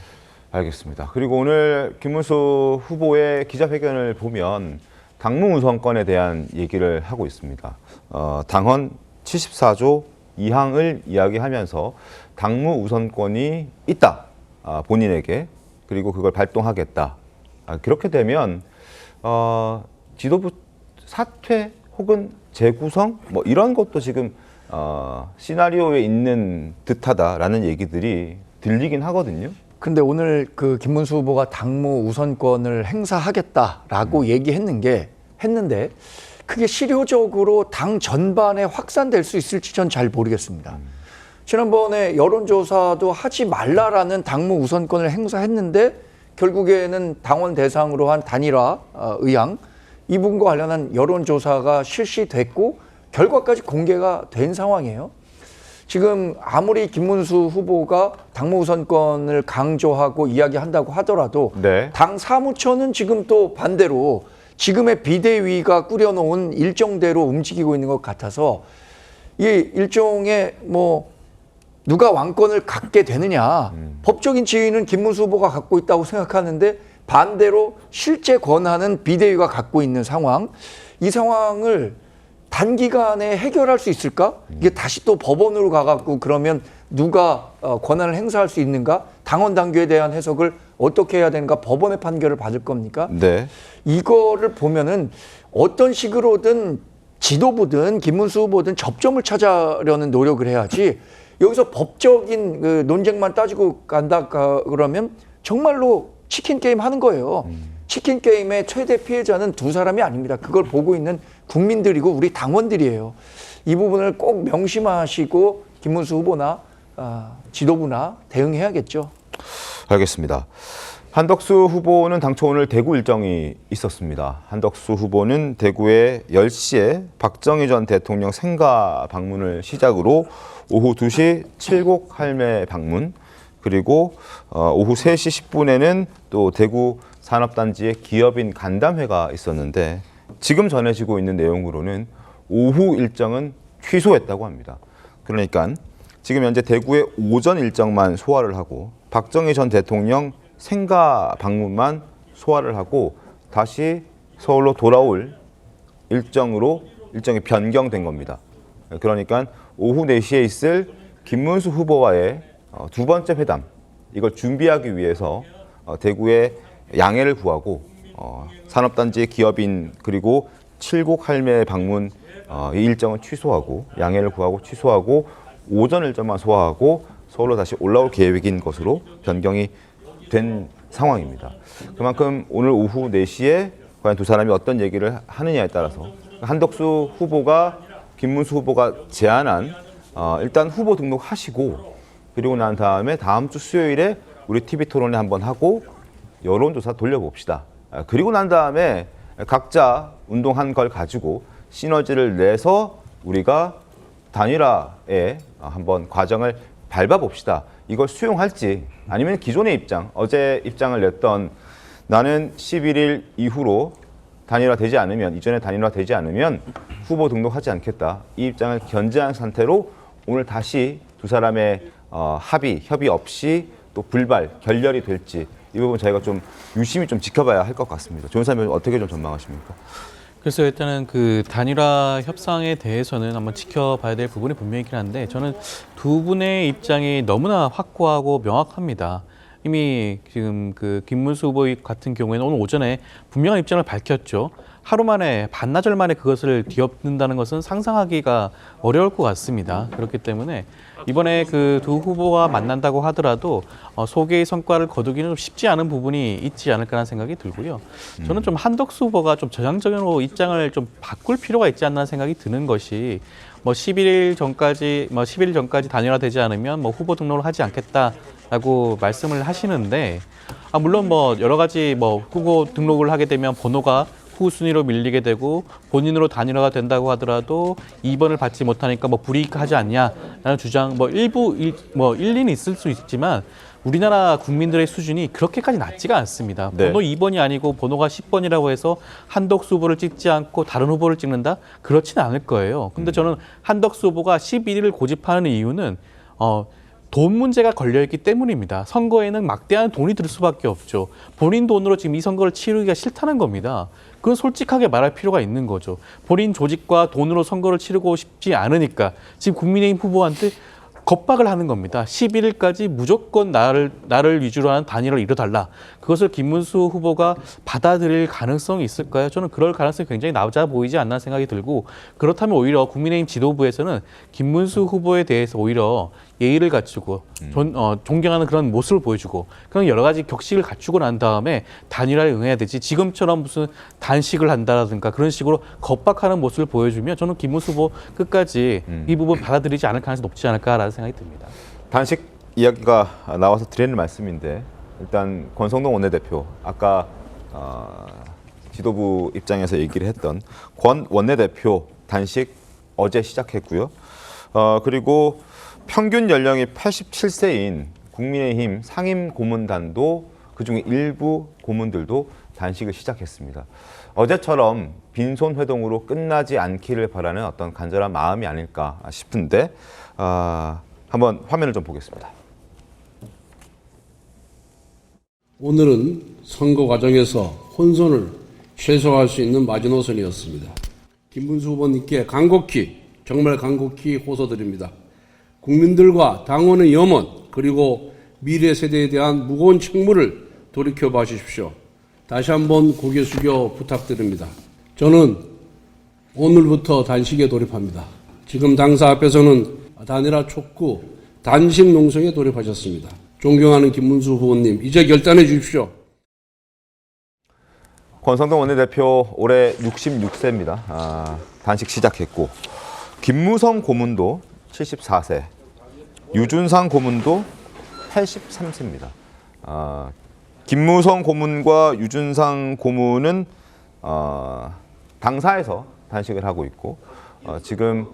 알겠습니다. 그리고 오늘 김문수 후보의 기자회견을 보면 당무 우선권에 대한 얘기를 하고 있습니다. 당헌 74조 2항을 이야기하면서 당무 우선권이 있다. 본인에게. 그리고 그걸 발동하겠다. 그렇게 되면 지도부 사퇴 혹은 재구성 뭐 이런 것도 지금 시나리오에 있는 듯하다라는 얘기들이 들리긴 하거든요. 근데 오늘 그 김문수 후보가 당무 우선권을 행사하겠다라고 했는데 그게 실효적으로 당 전반에 확산될 수 있을지 전 잘 모르겠습니다. 지난번에 여론조사도 하지 말라라는 당무 우선권을 행사했는데 결국에는 당원 대상으로 한 단일화 의향 이 부분과 관련한 여론조사가 실시됐고 결과까지 공개가 된 상황이에요. 지금 아무리 김문수 후보가 당무 우선권을 강조하고 이야기한다고 하더라도 네. 당 사무처는 지금 또 반대로 지금의 비대위가 꾸려놓은 일정대로 움직이고 있는 것 같아서 이 일종의 뭐 누가 왕권을 갖게 되느냐 법적인 지위는 김문수 후보가 갖고 있다고 생각하는데 반대로 실제 권한은 비대위가 갖고 있는 상황 이 상황을 단기간에 해결할 수 있을까? 이게 다시 또 법원으로 가갖고 그러면 누가 권한을 행사할 수 있는가? 당원 당규에 대한 해석을 어떻게 해야 되는가? 법원의 판결을 받을 겁니까? 네. 이거를 보면은 어떤 식으로든 지도부든 김문수 후보든 접점을 찾으려는 노력을 해야지 여기서 법적인 그 논쟁만 따지고 간다 그러면 정말로 치킨 게임 하는 거예요. 치킨 게임의 최대 피해자는 두 사람이 아닙니다. 그걸 보고 있는 국민들이고 우리 당원들이에요. 이 부분을 꼭 명심하시고 김문수 후보나 지도부나 대응해야겠죠. 알겠습니다. 한덕수 후보는 당초 오늘 대구 일정이 있었습니다. 한덕수 후보는 대구에 10시에 박정희 전 대통령 생가 방문을 시작으로 오후 2시 칠곡 할매 방문 그리고 오후 3시 10분에는 또 대구 산업단지의 기업인 간담회가 있었는데 지금 전해지고 있는 내용으로는 오후 일정은 취소했다고 합니다. 그러니까 지금 현재 대구의 오전 일정만 소화를 하고 박정희 전 대통령 생가 방문만 소화를 하고 다시 서울로 돌아올 일정이 변경된 겁니다. 그러니까 오후 4시에 있을 김문수 후보와의 두 번째 회담 이걸 준비하기 위해서 대구에 양해를 구하고 산업단지 기업인 그리고 칠곡 할매 방문 이 일정은 취소하고 양해를 구하고 취소하고 오전 일정만 소화하고 서울로 다시 올라올 계획인 것으로 변경이 된 상황입니다. 그만큼 오늘 오후 4시에 과연 두 사람이 어떤 얘기를 하느냐에 따라서 한덕수 후보가 김문수 후보가 제안한 일단 후보 등록하시고 그리고 난 다음에 다음 주 수요일에 우리 TV 토론회 한번 하고 여론조사 돌려봅시다. 그리고 난 다음에 각자 운동한 걸 가지고 시너지를 내서 우리가 단일화에 한번 과정을 밟아봅시다. 이걸 수용할지 아니면 기존의 입장, 어제 입장을 냈던 나는 11일 이후로 단일화 되지 않으면 이전에 단일화 되지 않으면 후보 등록하지 않겠다. 이 입장을 견제한 상태로 오늘 다시 두 사람의 협의 없이 또 결렬이 될지 이 부분 저희가 좀 유심히 좀 지켜봐야 할 것 같습니다. 조 변호사님 어떻게 좀 전망하십니까? 그래서 일단은 그 단일화 협상에 대해서는 한번 지켜봐야 될 부분이 분명히 있긴 한데 저는 두 분의 입장이 너무나 확고하고 명확합니다. 이미 지금 그 김문수 후보 같은 경우에는 오늘 오전에 분명한 입장을 밝혔죠. 하루 만에 반나절 만에 그것을 뒤엎는다는 것은 상상하기가 어려울 것 같습니다. 그렇기 때문에 이번에 그 두 후보가 만난다고 하더라도 소개의 성과를 거두기는 좀 쉽지 않은 부분이 있지 않을까라는 생각이 들고요. 저는 좀 한덕수 후보가 좀 저장적으로 입장을 좀 바꿀 필요가 있지 않나 생각이 드는 것이 11일 전까지 단일화되지 않으면 후보 등록을 하지 않겠다라고 말씀을 하시는데 물론 여러 가지 후보 등록을 하게 되면 번호가 후순위로 밀리게 되고 본인으로 단일화가 된다고 하더라도 2번을 받지 못하니까 불이익하지 않냐라는 주장 일리는 있을 수 있지만 우리나라 국민들의 수준이 그렇게까지 낮지가 않습니다. 네. 번호 2번이 아니고 번호가 10번이라고 해서 한덕수 후보를 찍지 않고 다른 후보를 찍는다? 그렇지는 않을 거예요. 근데 저는 한덕수 후보가 11위를 고집하는 이유는 돈 문제가 걸려있기 때문입니다. 선거에는 막대한 돈이 들 수밖에 없죠. 본인 돈으로 지금 이 선거를 치르기가 싫다는 겁니다. 그건 솔직하게 말할 필요가 있는 거죠. 본인 조직과 돈으로 선거를 치르고 싶지 않으니까 지금 국민의힘 후보한테 겁박을 하는 겁니다. 11일까지 무조건 나를 위주로 하는 단일화를 이뤄달라. 그것을 김문수 후보가 받아들일 가능성이 있을까요? 저는 그럴 가능성이 굉장히 낮아 보이지 않나 생각이 들고, 그렇다면 오히려 국민의힘 지도부에서는 김문수 후보에 대해서 오히려 예의를 갖추고 존경하는 그런 모습을 보여주고 그런 여러 가지 격식을 갖추고 난 다음에 단일화에 응해야 되지, 지금처럼 무슨 단식을 한다라든가 그런 식으로 겁박하는 모습을 보여주면 저는 김문수 후보 끝까지 이 부분 받아들이지 않을 가능성이 높지 않을까라는 생각이 듭니다. 단식 이야기가 나와서 드리는 말씀인데, 일단 권성동 원내대표, 아까 지도부 입장에서 얘기를 했던 권 원내대표 단식 어제 시작했고요. 그리고 평균 연령이 87세인 국민의힘 상임 고문단도 그중에 일부 고문들도 단식을 시작했습니다. 어제처럼 빈손 회동으로 끝나지 않기를 바라는 어떤 간절한 마음이 아닐까 싶은데, 한번 화면을 좀 보겠습니다. 오늘은 선거 과정에서 혼선을 최소화할 수 있는 마지노선이었습니다. 김문수 후보님께 간곡히, 정말 간곡히 호소드립니다. 국민들과 당원의 염원, 그리고 미래 세대에 대한 무거운 책무를 돌이켜 봐주십시오. 다시 한번 고개 숙여 부탁드립니다. 저는 오늘부터 단식에 돌입합니다. 지금 당사 앞에서는 단일화 촉구, 단식 농성에 돌입하셨습니다. 존경하는 김문수 후보님, 이제 결단해 주십시오. 권성동 원내대표 올해 66세입니다. 단식 시작했고, 김무성 고문도 74세, 유준상 고문도 83세입니다. 김무성 고문과 유준상 고문은 당사에서 단식을 하고 있고, 지금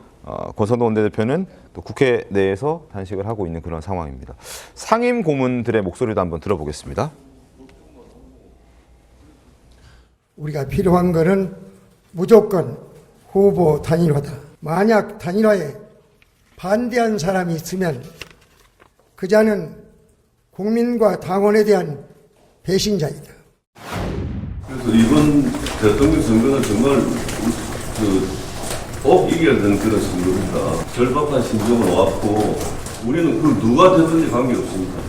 권성동 원내대표는 또 국회 내에서 단식을 하고 있는 그런 상황입니다. 상임 고문들의 목소리도 한번 들어보겠습니다. 우리가 필요한 것은 무조건 후보 단일화다. 만약 단일화에 반대한 사람이 있으면 그 자는 국민과 당원에 대한 배신자이다. 그래서 이번 대통령 선거는 정말 꼭 이겨야 되는 그런 선거입니다. 절박한 심정으로 왔고, 우리는 그 누가 되든지 관계없습니다.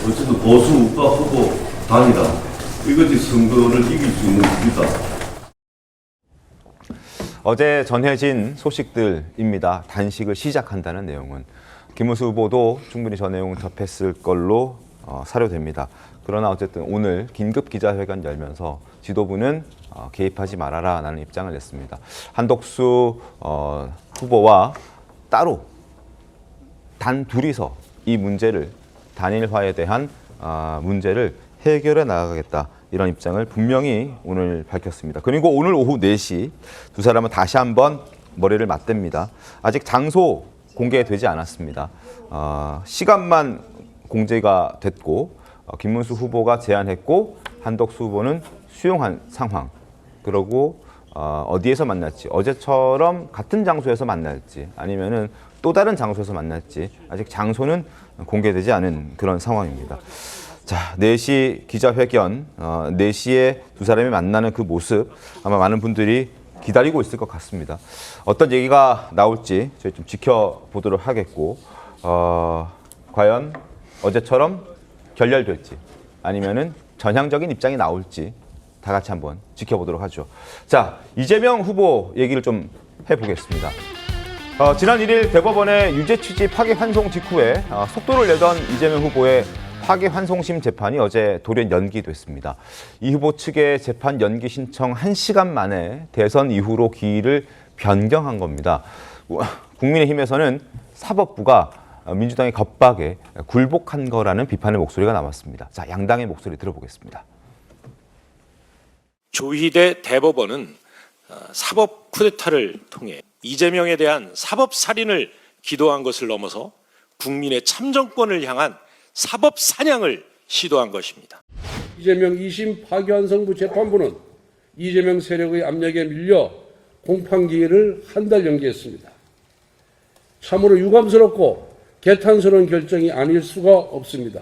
어쨌든 보수 우파 후보 단일화, 이것이 선거를 이길 수 있는 길이다. 어제 전해진 소식들입니다. 단식을 시작한다는 내용은. 김문수 후보도 충분히 저 내용을 접했을 걸로 사료됩니다. 그러나 어쨌든 오늘 긴급 기자회견 열면서 지도부는 개입하지 말아라라는 입장을 냈습니다. 한덕수 후보와 따로 단 둘이서 이 문제를, 단일화에 대한 문제를 해결해 나가겠다, 이런 입장을 분명히 오늘 밝혔습니다. 그리고 오늘 오후 4시 두 사람은 다시 한번 머리를 맞댑니다. 아직 장소 공개되지 않았습니다. 시간만 공개가 됐고, 김문수 후보가 제안했고 한덕수 후보는 수용한 상황. 그러고 어디에서 만날지, 어제처럼 같은 장소에서 만날지 아니면은 또 다른 장소에서 만날지 아직 장소는 공개되지 않은 그런 상황입니다. 자, 4시 기자회견, 4시에 두 사람이 만나는 그 모습 아마 많은 분들이 기다리고 있을 것 같습니다. 어떤 얘기가 나올지 저희 좀 지켜보도록 하겠고, 과연 어제처럼 결렬될지 아니면은 전향적인 입장이 나올지 다 같이 한번 지켜보도록 하죠. 자, 이재명 후보 얘기를 좀 해보겠습니다. 지난 1일 대법원의 유죄 취지 파기환송 직후에 속도를 내던 이재명 후보의 파기환송심 재판이 어제 돌연 연기됐습니다. 이 후보 측의 재판 연기 신청 1시간 만에 대선 이후로 기일을 변경한 겁니다. 국민의힘에서는 사법부가 민주당의 겁박에 굴복한 거라는 비판의 목소리가 나왔습니다. 자, 양당의 목소리 들어보겠습니다. 조희대 대법원은 사법 쿠데타를 통해 이재명에 대한 사법 살인을 기도한 것을 넘어서 국민의 참정권을 향한 사법 사냥을 시도한 것입니다. 이재명 2심 파기환송부 재판부는 이재명 세력의 압력에 밀려 공판기일을 한 달 연기했습니다. 참으로 유감스럽고 개탄스러운 결정이 아닐 수가 없습니다.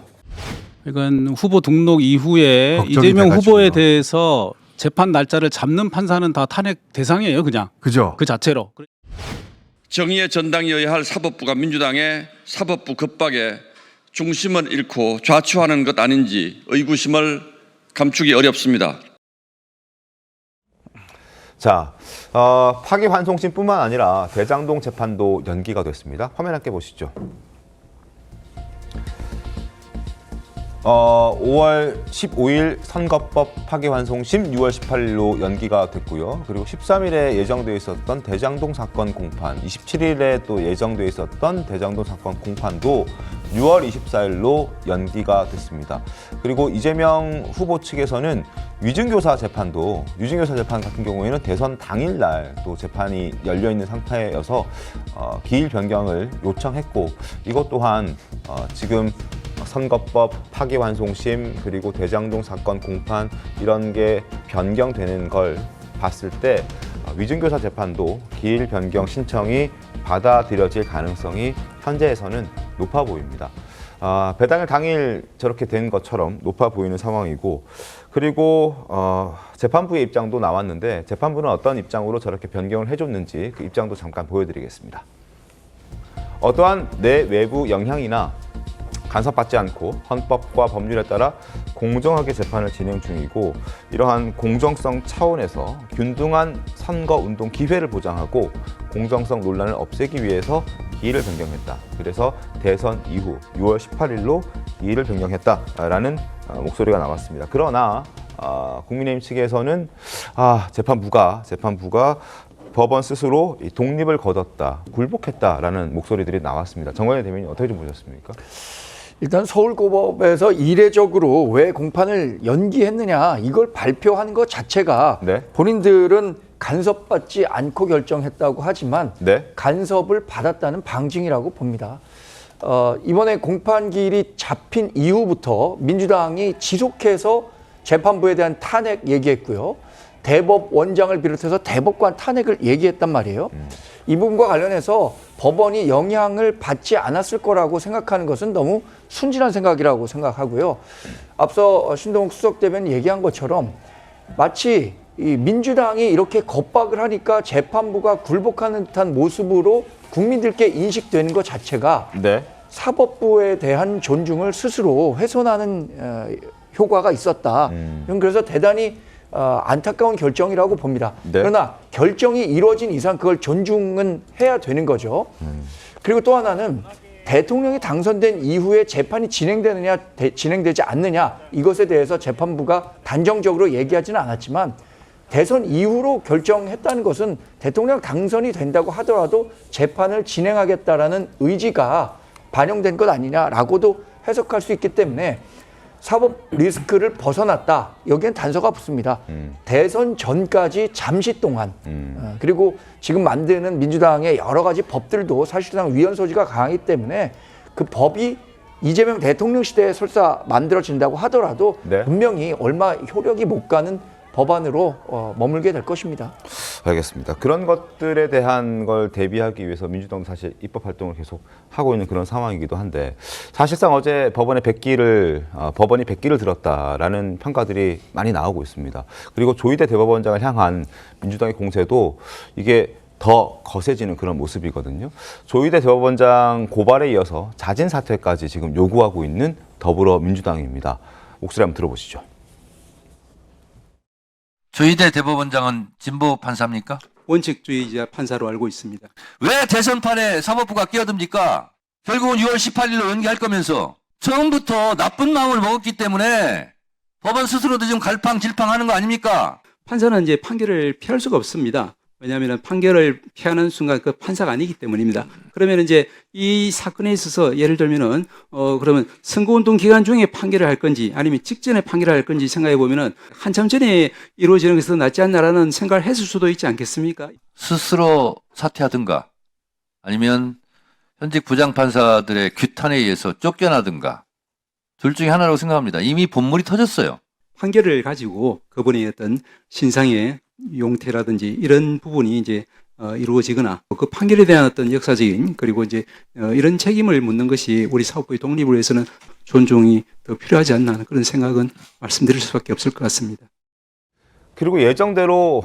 이건 후보 등록 이후에 이재명 후보에 대해서 재판 날짜를 잡는 판사는 다 탄핵 대상이에요, 그냥. 그죠. 그 자체로. 정의의 전당이어야 할 사법부가 민주당의 사법부 겁박에 중심을 잃고 좌초하는 것 아닌지 의구심을 감추기 어렵습니다. 자, 파기환송심뿐만 아니라 대장동 재판도 연기가 됐습니다. 화면 함께 보시죠. 5월 15일 선거법 파기환송심 6월 18일로 연기가 됐고요. 그리고 13일에 예정돼 있었던 대장동 사건 공판, 27일에 또 예정돼 있었던 대장동 사건 공판도 6월 24일로 연기가 됐습니다. 그리고 이재명 후보 측에서는 위증교사 재판 같은 경우에는 대선 당일날 또 재판이 열려 있는 상태여서 기일 변경을 요청했고, 이것 또한 지금 선거법 파기환송심 그리고 대장동 사건 공판 이런 게 변경되는 걸 봤을 때 위증교사 재판도 기일 변경 신청이 받아들여질 가능성이 현재에서는 높아 보입니다. 배당일 당일 저렇게 된 것처럼 높아 보이는 상황이고, 그리고 재판부의 입장도 나왔는데 재판부는 어떤 입장으로 저렇게 변경을 해줬는지 그 입장도 잠깐 보여드리겠습니다. 어떠한 내 외부 영향이나 간섭받지 않고 헌법과 법률에 따라 공정하게 재판을 진행 중이고, 이러한 공정성 차원에서 균등한 선거운동 기회를 보장하고 공정성 논란을 없애기 위해서 기일을 변경했다. 그래서 대선 이후 6월 18일로 기일을 변경했다라는 목소리가 나왔습니다. 그러나 국민의힘 측에서는 재판부가 법원 스스로 독립을 거뒀다, 굴복했다라는 목소리들이 나왔습니다. 정관영 대변인 어떻게 좀 보셨습니까? 일단 서울고법에서 이례적으로 왜 공판을 연기했느냐 이걸 발표한 것 자체가 본인들은 간섭받지 않고 결정했다고 하지만 간섭을 받았다는 방증이라고 봅니다. 이번에 공판기일이 잡힌 이후부터 민주당이 지속해서 재판부에 대한 탄핵 얘기했고요. 대법원장을 비롯해서 대법관 탄핵을 얘기했단 말이에요. 이 부분과 관련해서 법원이 영향을 받지 않았을 거라고 생각하는 것은 너무 순진한 생각이라고 생각하고요. 앞서 신동욱 수석대변인 얘기한 것처럼 마치 이 민주당이 이렇게 겁박을 하니까 재판부가 굴복하는 듯한 모습으로 국민들께 인식되는 것 자체가 사법부에 대한 존중을 스스로 훼손하는 효과가 있었다. 그래서 대단히 안타까운 결정이라고 봅니다. 그러나 결정이 이루어진 이상 그걸 존중은 해야 되는 거죠. 그리고 또 하나는 대통령이 당선된 이후에 재판이 진행되느냐 진행되지 않느냐 이것에 대해서 재판부가 단정적으로 얘기하지는 않았지만 대선 이후로 결정했다는 것은 대통령 당선이 된다고 하더라도 재판을 진행하겠다라는 의지가 반영된 것 아니냐라고도 해석할 수 있기 때문에 사법 리스크를 벗어났다. 여기엔 단서가 붙습니다. 대선 전까지 잠시 동안 그리고 지금 만드는 민주당의 여러 가지 법들도 사실상 위헌 소지가 강하기 때문에 그 법이 이재명 대통령 시대에 설사 만들어진다고 하더라도 분명히 얼마 효력이 못 가는 법안으로 머물게 될 것입니다. 알겠습니다. 그런 것들에 대한 걸 대비하기 위해서 민주당도 사실 입법 활동을 계속 하고 있는 그런 상황이기도 한데, 사실상 어제 법원이 100기를 들었다라는 평가들이 많이 나오고 있습니다. 그리고 조희대 대법원장을 향한 민주당의 공세도 이게 더 거세지는 그런 모습이거든요. 조희대 대법원장 고발에 이어서 자진 사퇴까지 지금 요구하고 있는 더불어민주당입니다. 목소리 한번 들어보시죠. 조희대 대법원장은 진보 판사입니까? 원칙주의자 판사로 알고 있습니다. 왜 대선판에 사법부가 끼어듭니까? 결국은 6월 18일로 연기할 거면서 처음부터 나쁜 마음을 먹었기 때문에 법원 스스로도 좀 갈팡질팡하는 거 아닙니까? 판사는 이제 판결을 피할 수가 없습니다. 왜냐하면 판결을 피하는 순간 그 판사가 아니기 때문입니다. 그러면 이제 이 사건에 있어서 예를 들면은 그러면 선거운동 기간 중에 판결을 할 건지 아니면 직전에 판결을 할 건지 생각해 보면은 한참 전에 이루어지는 것이 더 낫지 않나라는 생각을 했을 수도 있지 않겠습니까? 스스로 사퇴하든가 아니면 현직 부장판사들의 규탄에 의해서 쫓겨나든가 둘 중에 하나라고 생각합니다. 이미 본물이 터졌어요. 판결을 가지고 그분의 어떤 신상의 용태라든지 이런 부분이 이제 이루어지거나 그 판결에 대한 어떤 역사적인 그리고 이제 이런 책임을 묻는 것이 우리 사법부의 독립을 위해서는 존중이 더 필요하지 않나 하는 그런 생각은 말씀드릴 수밖에 없을 것 같습니다. 그리고 예정대로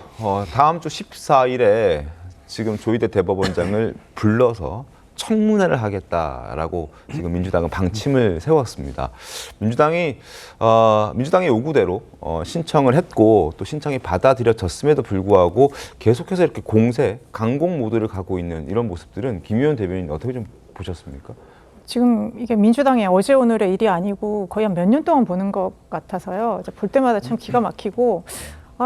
다음 주 14일에 지금 조희대 대법원장을 불러서 청문회를 하겠다라고 지금 민주당은 방침을 세웠습니다. 민주당의 요구대로 신청을 했고 또 신청이 받아들여졌음에도 불구하고 계속해서 이렇게 공세, 강공 모드를 가고 있는 이런 모습들은 김의원 대변인 어떻게 좀 보셨습니까? 지금 이게 민주당의 어제 오늘의 일이 아니고 거의 한 몇 년 동안 보는 것 같아서요. 볼 때마다 참 기가 막히고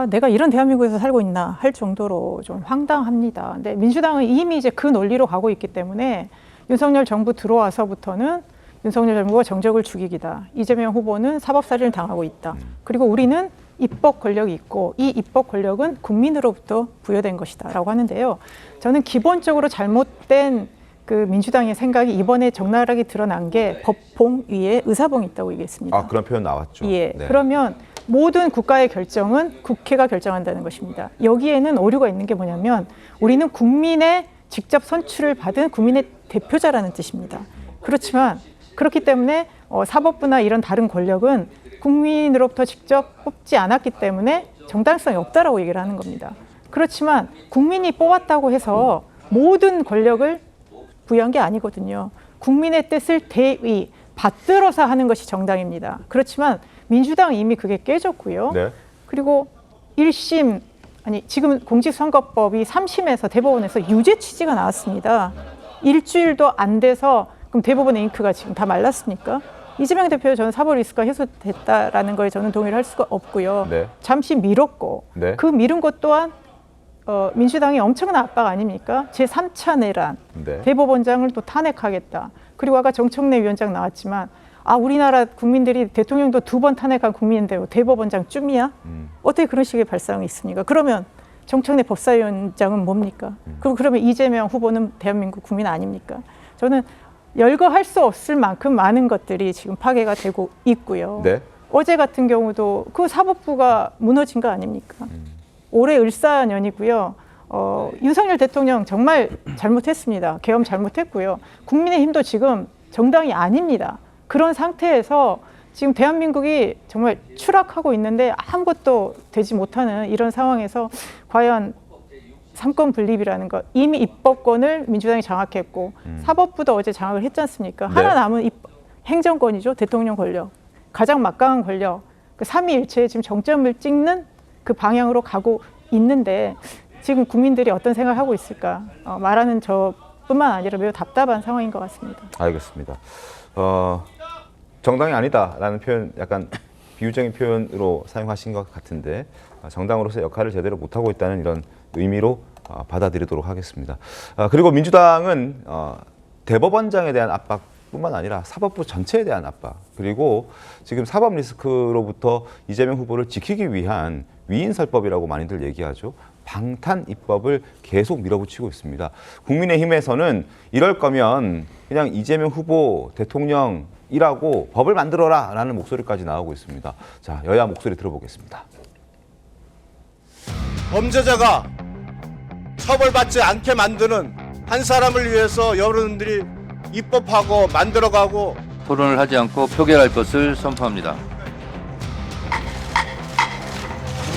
내가 이런 대한민국에서 살고 있나 할 정도로 좀 황당합니다. 근데 민주당은 이미 이제 그 논리로 가고 있기 때문에 윤석열 정부 들어와서부터는 윤석열 정부가 정적을 죽이기다. 이재명 후보는 사법살인을 당하고 있다. 그리고 우리는 입법 권력이 있고 이 입법 권력은 국민으로부터 부여된 것이다 라고 하는데요. 저는 기본적으로 잘못된 그 민주당의 생각이 이번에 적나라하게 드러난 게 법봉 위에 의사봉이 있다고 얘기했습니다. 그런 표현 나왔죠. 예. 네. 그러면 모든 국가의 결정은 국회가 결정한다는 것입니다. 여기에는 오류가 있는 게 뭐냐면 우리는 국민의 직접 선출을 받은 국민의 대표자라는 뜻입니다. 그렇지만 그렇기 때문에 사법부나 이런 다른 권력은 국민으로부터 직접 뽑지 않았기 때문에 정당성이 없다라고 얘기를 하는 겁니다. 그렇지만 국민이 뽑았다고 해서 모든 권력을 부여한 게 아니거든요. 국민의 뜻을 대의, 받들어서 하는 것이 정당입니다. 그렇지만 민주당은 이미 그게 깨졌고요. 네. 그리고 1심, 지금 공직선거법이 3심에서 대법원에서 유죄 취지가 나왔습니다. 일주일도 안 돼서 그럼 대법원의 잉크가 지금 다 말랐습니까? 이재명 대표 저는 사법 리스크가 해소됐다라는 거에 저는 동의를 할 수가 없고요. 네. 잠시 미뤘고 네. 그 미룬 것 또한 민주당이 엄청난 압박 아닙니까? 제3차 내란, 네. 대법원장을 또 탄핵하겠다. 그리고 아까 정청래 위원장 나왔지만 우리나라 국민들이 대통령도 2번 탄핵한 국민인데 대법원장 쯤이야? 어떻게 그런 식의 발상이 있습니까? 그러면 정청래 법사위원장은 뭡니까? 그리고 그러면 이재명 후보는 대한민국 국민 아닙니까? 저는 열거할 수 없을 만큼 많은 것들이 지금 파괴가 되고 있고요. 네. 어제 같은 경우도 그 사법부가 무너진 거 아닙니까? 올해 을사년이고요. 윤석열 대통령 정말 잘못했습니다. 계엄 잘못했고요. 국민의힘도 지금 정당이 아닙니다. 그런 상태에서 지금 대한민국이 정말 추락하고 있는데 아무것도 되지 못하는 이런 상황에서 과연 삼권 분립이라는 것, 이미 입법권을 민주당이 장악했고 사법부도 어제 장악을 했지 않습니까? 네. 하나 남은 행정권이죠. 대통령 권력. 가장 막강한 권력. 그 삼위일체에 지금 정점을 찍는 그 방향으로 가고 있는데 지금 국민들이 어떤 생각을 하고 있을까? 말하는 저뿐만 아니라 매우 답답한 상황인 것 같습니다. 알겠습니다. 정당이 아니다라는 표현 약간 비유적인 표현으로 사용하신 것 같은데 정당으로서 역할을 제대로 못하고 있다는 이런 의미로 받아들이도록 하겠습니다. 그리고 민주당은 대법원장에 대한 압박뿐만 아니라 사법부 전체에 대한 압박, 그리고 지금 사법 리스크로부터 이재명 후보를 지키기 위한 위인설법이라고 많이들 얘기하죠. 방탄 입법을 계속 밀어붙이고 있습니다. 국민의힘에서는 이럴 거면 그냥 이재명 후보 대통령이라고 법을 만들어라 라는 목소리까지 나오고 있습니다. 자, 여야 목소리 들어보겠습니다. 범죄자가 처벌받지 않게 만드는 한 사람을 위해서 여러분들이 입법하고 만들어가고 토론을 하지 않고 표결할 것을 선포합니다.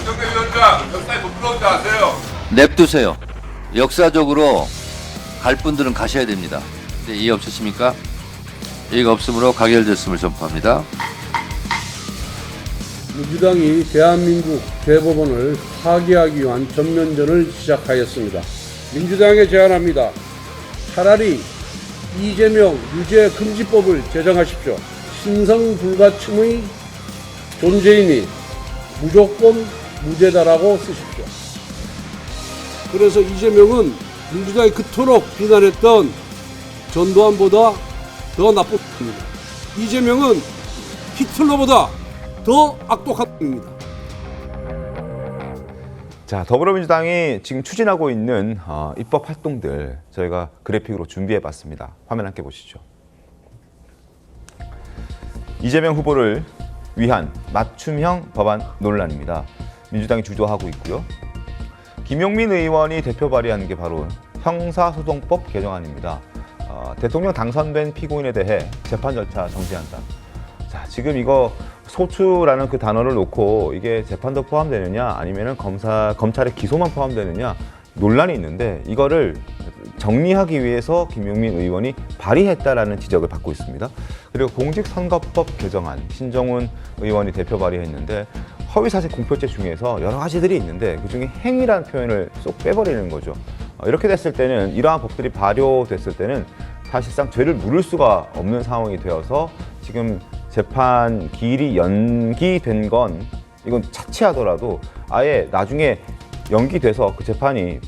정정대 위원장, 역사에 부끄러운지 아세요? 냅두세요. 역사적으로 갈 분들은 가셔야 됩니다. 네, 이해 없으십니까? 이해가 없으므로 가결됐음을 선포합니다. 민주당이 대한민국 대법원을 파기하기 위한 전면전을 시작하였습니다. 민주당에 제안합니다. 차라리 이재명 유죄 금지법을 제정하십시오. 신성불가침의 존재이니 무조건 무죄다라고 쓰십시오. 그래서 이재명은 민주당이 그토록 비난했던 전두환보다 더 나쁩니다. 이재명은 히틀러보다 더 악독한 놈입니다. 자, 더불어민주당이 지금 추진하고 있는 입법 활동들 저희가 그래픽으로 준비해봤습니다. 화면 함께 보시죠. 이재명 후보를 위한 맞춤형 법안 논란입니다. 민주당이 주도하고 있고요. 김용민 의원이 대표 발의한 게 바로 형사소송법 개정안입니다. 대통령 당선된 피고인에 대해 재판 절차 정지한다. 자, 지금 이거 소추라는 그 단어를 놓고 이게 재판도 포함되느냐 아니면은 검찰의 기소만 포함되느냐 논란이 있는데 이거를 정리하기 위해서 김용민 의원이 발의했다라는 지적을 받고 있습니다. 그리고 공직선거법 개정안 신정훈 의원이 대표 발의했는데 허위사실 공표죄 중에서 여러 가지들이 있는데 그중에 행위라는 표현을 쏙 빼버리는 거죠. 이렇게 됐을 때는 이러한 법들이 발효됐을 때는 사실상 죄를 물을 수가 없는 상황이 되어서 지금 재판 기일이 연기된 건 이건 차치하더라도 아예 나중에 연기돼서 그 재판이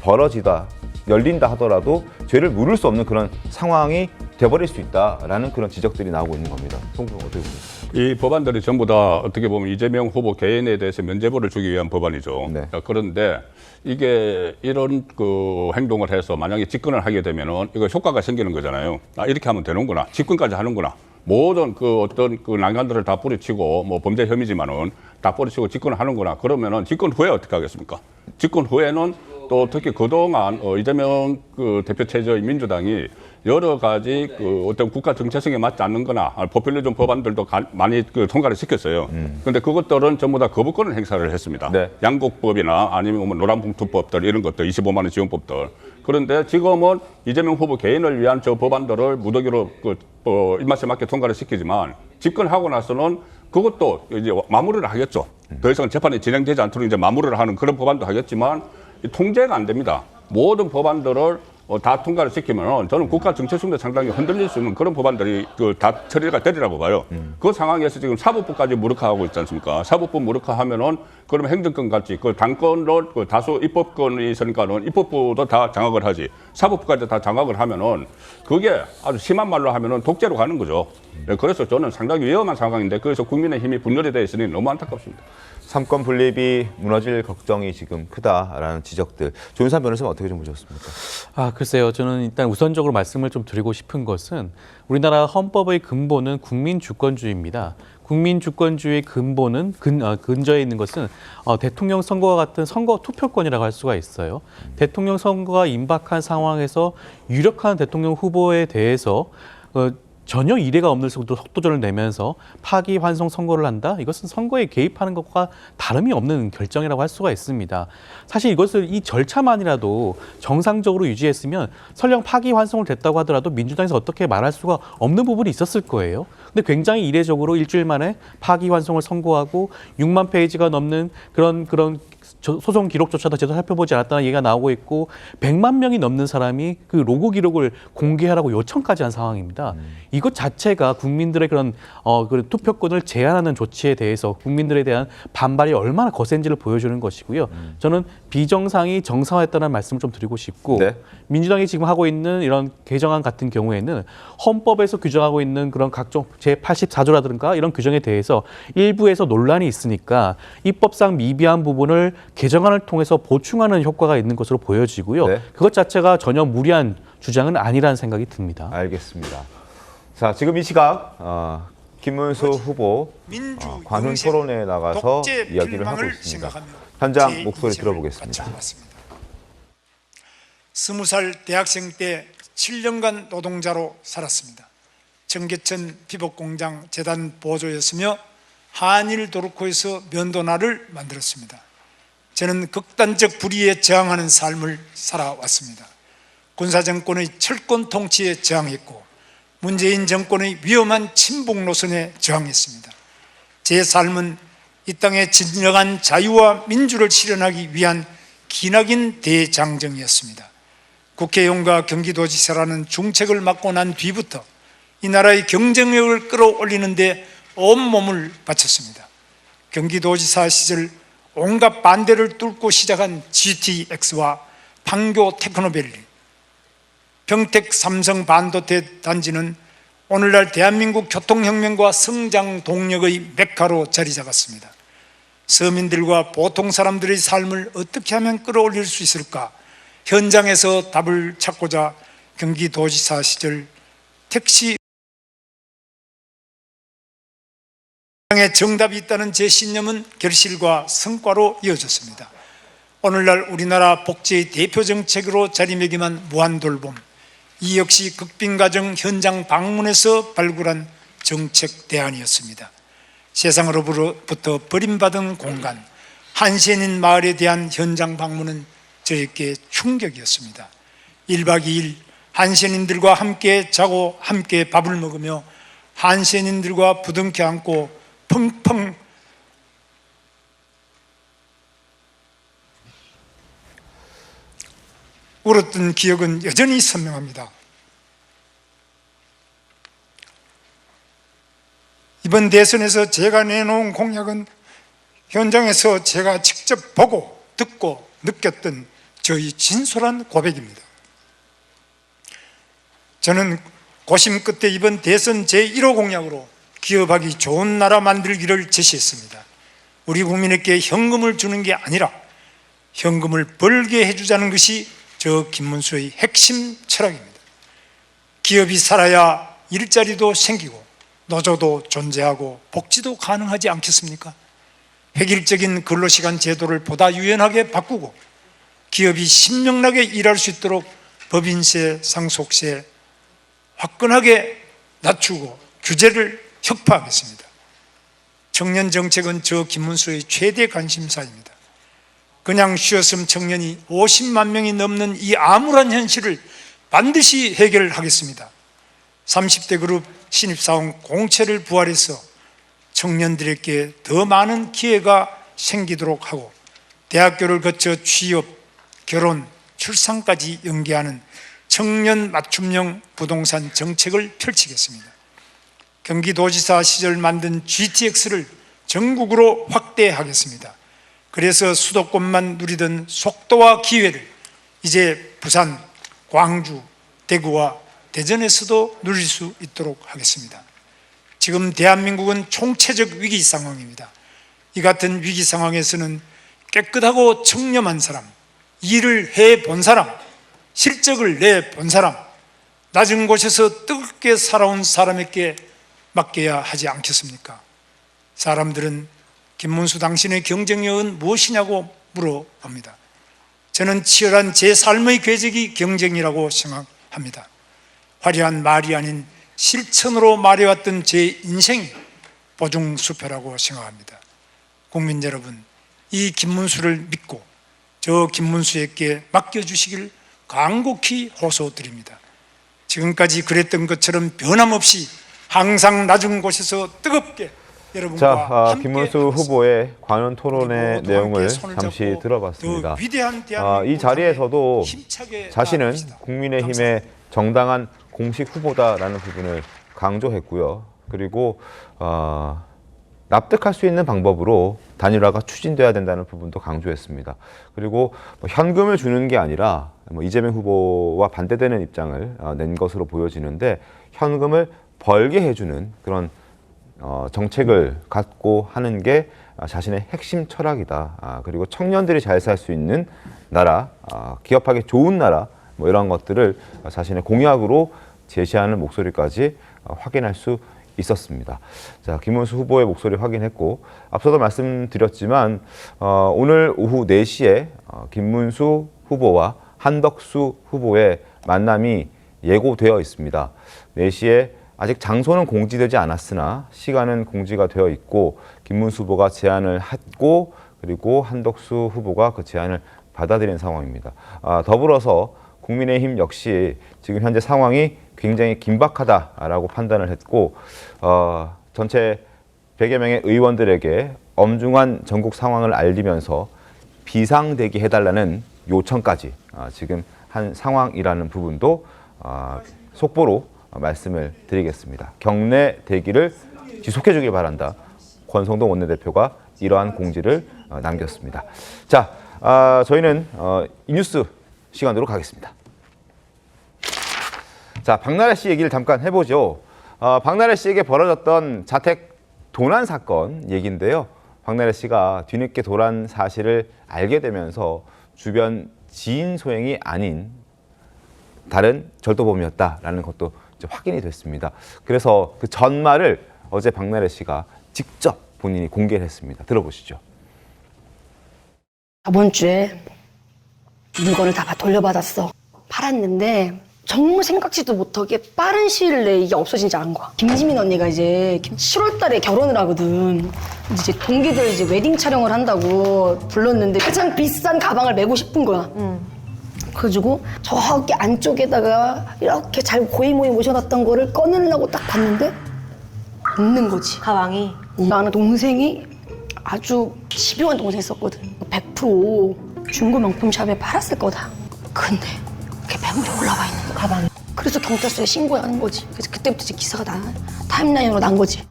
열린다 하더라도 죄를 물을 수 없는 그런 상황이 돼버릴 수 있다라는 그런 지적들이 나오고 있는 겁니다. 송부는 어떻게 보세요? 이 법안들이 전부 다 어떻게 보면 이재명 후보 개인에 대해서 면죄부를 주기 위한 법안이죠. 네. 그런데 이게 이런 그 행동을 해서 만약에 집권을 하게 되면은 이거 효과가 생기는 거잖아요. 이렇게 하면 되는구나. 집권까지 하는구나. 모든 그 어떤 그 난관들을 다 뿌리치고 뭐 범죄 혐의지만은 다 뿌리치고 집권을 하는구나. 그러면은 집권 후에 어떻게 하겠습니까? 집권 후에는 또 특히 그동안 이재명 그 대표 체제의 민주당이 여러 가지 그 어떤 국가 정체성에 맞지 않는 거나 포퓰리즘 법안들도 많이 그 통과를 시켰어요. 그런데 그것들은 전부 다 거부권을 행사를 했습니다. 네. 양곡법이나 아니면 뭐 노란봉투법들 이런 것들 25만 원 지원법들. 그런데 지금은 이재명 후보 개인을 위한 저 법안들을 무더기로 입맛에 맞게 통과를 시키지만 집권하고 나서는 그것도 이제 마무리를 하겠죠. 더 이상 재판이 진행되지 않도록 이제 마무리를 하는 그런 법안도 하겠지만 통제가 안 됩니다. 모든 법안들을 다 통과를 시키면 저는 국가 정체성도 상당히 흔들릴 수 있는 그런 법안들이 다 처리가 되리라고 봐요. 그 상황에서 지금 사법부까지 무력화하고 있지 않습니까? 사법부 무력화하면은 그러면 행정권 같이 그 당권으로 그 다수 입법권이 있으니까는 입법부도 다 장악을 하지. 사법부까지 다 장악을 하면은 그게 아주 심한 말로 하면은 독재로 가는 거죠. 그래서 저는 상당히 위험한 상황인데 그래서 국민의힘이 분열이 돼 있으니 너무 안타깝습니다. 삼권 분립이 무너질 걱정이 지금 크다라는 지적들. 조윤선 변호사는 어떻게 좀 보셨습니까? 글쎄요. 저는 일단 우선적으로 말씀을 좀 드리고 싶은 것은 우리나라 헌법의 근본은 국민주권주의입니다. 국민주권주의의 근본은 근저에 있는 것은 대통령 선거와 같은 선거 투표권이라고 할 수가 있어요. 대통령 선거가 임박한 상황에서 유력한 대통령 후보에 대해서 전혀 이례가 없는 속도전을 내면서 파기환송 선거를 한다? 이것은 선거에 개입하는 것과 다름이 없는 결정이라고 할 수가 있습니다. 사실 이 절차만이라도 정상적으로 유지했으면 설령 파기환송을 됐다고 하더라도 민주당에서 어떻게 말할 수가 없는 부분이 있었을 거예요. 근데 굉장히 이례적으로 일주일 만에 파기환송을 선고하고 6만 페이지가 넘는 그런 소송 기록조차도 제대로 살펴보지 않았다는 얘기가 나오고 있고 100만 명이 넘는 사람이 그 로그 기록을 공개하라고 요청까지 한 상황입니다. 이것 자체가 국민들의 그런 투표권을 제한하는 조치에 대해서 국민들에 대한 반발이 얼마나 거센지를 보여주는 것이고요. 저는 비정상이 정상화했다는 말씀을 좀 드리고 싶고 네. 민주당이 지금 하고 있는 이런 개정안 같은 경우에는 헌법에서 규정하고 있는 그런 각종 제84조라든가 이런 규정에 대해서 일부에서 논란이 있으니까 입법상 미비한 부분을 개정안을 통해서 보충하는 효과가 있는 것으로 보여지고요. 네. 그것 자체가 전혀 무리한 주장은 아니라는 생각이 듭니다. 알겠습니다. 자, 지금 이 시각 김문수 후보 관훈 토론회에 나가서 이야기를 하고 있습니다. 현장 목소리 들어보겠습니다. 20살 대학생 때 7년간 노동자로 살았습니다. 청계천 피복공장 재단 보조였으며 한일 도르코에서 면도날을 만들었습니다. 저는 극단적 불의에 저항하는 삶을 살아왔습니다. 군사정권의 철권 통치에 저항했고 문재인 정권의 위험한 친북 노선에 저항했습니다. 제 삶은 이 땅의 진정한 자유와 민주를 실현하기 위한 기나긴 대장정이었습니다. 국회의원과 경기도지사라는 중책을 맡고 난 뒤부터 이 나라의 경쟁력을 끌어올리는 데 온몸을 바쳤습니다. 경기도지사 시절 온갖 반대를 뚫고 시작한 GTX와 판교 테크노밸리, 평택 삼성 반도체 단지는 오늘날 대한민국 교통혁명과 성장 동력의 메카로 자리 잡았습니다. 서민들과 보통 사람들의 삶을 어떻게 하면 끌어올릴 수 있을까? 현장에서 답을 찾고자 경기도지사 시절 택시 에 정답이 있다는 제 신념은 결실과 성과로 이어졌습니다. 오늘날 우리나라 복지의 대표 정책으로 자리매김한 무한돌봄, 이 역시 극빈가정 현장 방문에서 발굴한 정책 대안이었습니다. 세상으로부터 버림받은 공간, 한센인 마을에 대한 현장 방문은 저에게 충격이었습니다. 1박 2일 한센인들과 함께 자고 함께 밥을 먹으며 한센인들과 부둥켜 안고 펑펑 울었던 기억은 여전히 선명합니다. 이번 대선에서 제가 내놓은 공약은 현장에서 제가 직접 보고 듣고 느꼈던 저희 진솔한 고백입니다. 저는 고심 끝에 이번 대선 제1호 공약으로 기업하기 좋은 나라 만들기를 제시했습니다. 우리 국민에게 현금을 주는 게 아니라 현금을 벌게 해주자는 것이 저 김문수의 핵심 철학입니다. 기업이 살아야 일자리도 생기고 노조도 존재하고 복지도 가능하지 않겠습니까? 획일적인 근로시간 제도를 보다 유연하게 바꾸고 기업이 신명나게 일할 수 있도록 법인세, 상속세 화끈하게 낮추고 규제를 혁파하겠습니다. 청년 정책은 저 김문수의 최대 관심사입니다. 그냥 쉬었음 청년이 50만 명이 넘는 이 암울한 현실을 반드시 해결하겠습니다. 30대 그룹 신입사원 공채를 부활해서 청년들에게 더 많은 기회가 생기도록 하고 대학교를 거쳐 취업, 결혼, 출산까지 연계하는 청년 맞춤형 부동산 정책을 펼치겠습니다. 경기도지사 시절 만든 GTX를 전국으로 확대하겠습니다. 그래서 수도권만 누리던 속도와 기회를 이제 부산, 광주, 대구와 대전에서도 누릴 수 있도록 하겠습니다. 지금 대한민국은 총체적 위기 상황입니다. 이 같은 위기 상황에서는 깨끗하고 청렴한 사람, 일을 해본 사람, 실적을 내본 사람, 낮은 곳에서 뜨겁게 살아온 사람에게 맡겨야 하지 않겠습니까? 사람들은 김문수 당신의 경쟁력은 무엇이냐고 물어봅니다. 저는 치열한 제 삶의 궤적이 경쟁이라고 생각합니다. 화려한 말이 아닌 실천으로 말해왔던 제 인생이 보증수표라고 생각합니다. 국민 여러분, 이 김문수를 믿고 저 김문수에게 맡겨주시길 간곡히 호소드립니다. 지금까지 그랬던 것처럼 변함없이 항상 낮은 곳에서 뜨겁게 여러분과 함께 김문수 후보의 관훈 토론의 내용을 잠시 들어봤습니다. 이 자리에서도 자신은 국민의힘의 정당한 공식 후보다라는 부분을 강조했고요. 그리고 납득할 수 있는 방법으로 단일화가 추진돼야 된다는 부분도 강조했습니다. 그리고 현금을 주는 게 아니라 이재명 후보와 반대되는 입장을 낸 것으로 보여지는데 현금을 벌게 해주는 그런 정책을 갖고 하는 게 자신의 핵심 철학이다. 그리고 청년들이 잘 살 수 있는 나라, 기업하기 좋은 나라 이런 것들을 자신의 공약으로 제시하는 목소리까지 확인할 수 있었습니다. 자, 김문수 후보의 목소리 확인했고 앞서도 말씀드렸지만 오늘 오후 4시에 김문수 후보와 한덕수 후보의 만남이 예고되어 있습니다. 4시에 아직 장소는 공지되지 않았으나 시간은 공지가 되어 있고 김문수 후보가 제안을 했고 그리고 한덕수 후보가 그 제안을 받아들인 상황입니다. 더불어서 국민의힘 역시 지금 현재 상황이 굉장히 긴박하다라고 판단을 했고 전체 100여 명의 의원들에게 엄중한 전국 상황을 알리면서 비상대기 해달라는 요청까지 지금 한 상황이라는 부분도 속보로 말씀을 드리겠습니다. 경내 대기를 지속해 주길 바란다. 권성동 원내대표가 이러한 공지를 남겼습니다. 자, 저희는 이 뉴스 시간으로 가겠습니다. 자, 박나래 씨 얘기를 잠깐 해보죠. 박나래 씨에게 벌어졌던 자택 도난 사건 얘기인데요. 박나래 씨가 뒤늦게 도난 사실을 알게 되면서 주변 지인 소행이 아닌 다른 절도범이었다라는 것도 이제 확인이 됐습니다. 그래서 그 전말을 어제 박나래 씨가 직접 본인이 공개를 했습니다. 들어보시죠. 저번 주에 물건을 다 돌려받았어. 팔았는데 정말 생각지도 못하게 빠른 시일 내에 이게 없어지지 않은 거야. 김지민 언니가 이제 7월 달에 결혼을 하거든. 이제 동기들 이제 웨딩 촬영을 한다고 불렀는데 가장 비싼 가방을 메고 싶은 거야. 그래가지고 저기 안쪽에다가 이렇게 잘 고이모이 모셔놨던 거를 꺼내려고 딱 봤는데 없는 거지. 가방이? 나는 동생이 아주 집요한 동생이 있었거든. 100% 중고 명품샵에 팔았을 거다. 근데 그게 매물에 올라와 있는 거야, 가방이. 그래서 경찰서에 신고하는 거지. 그래서 그때부터 이제 기사가 타임라인으로 난 거지.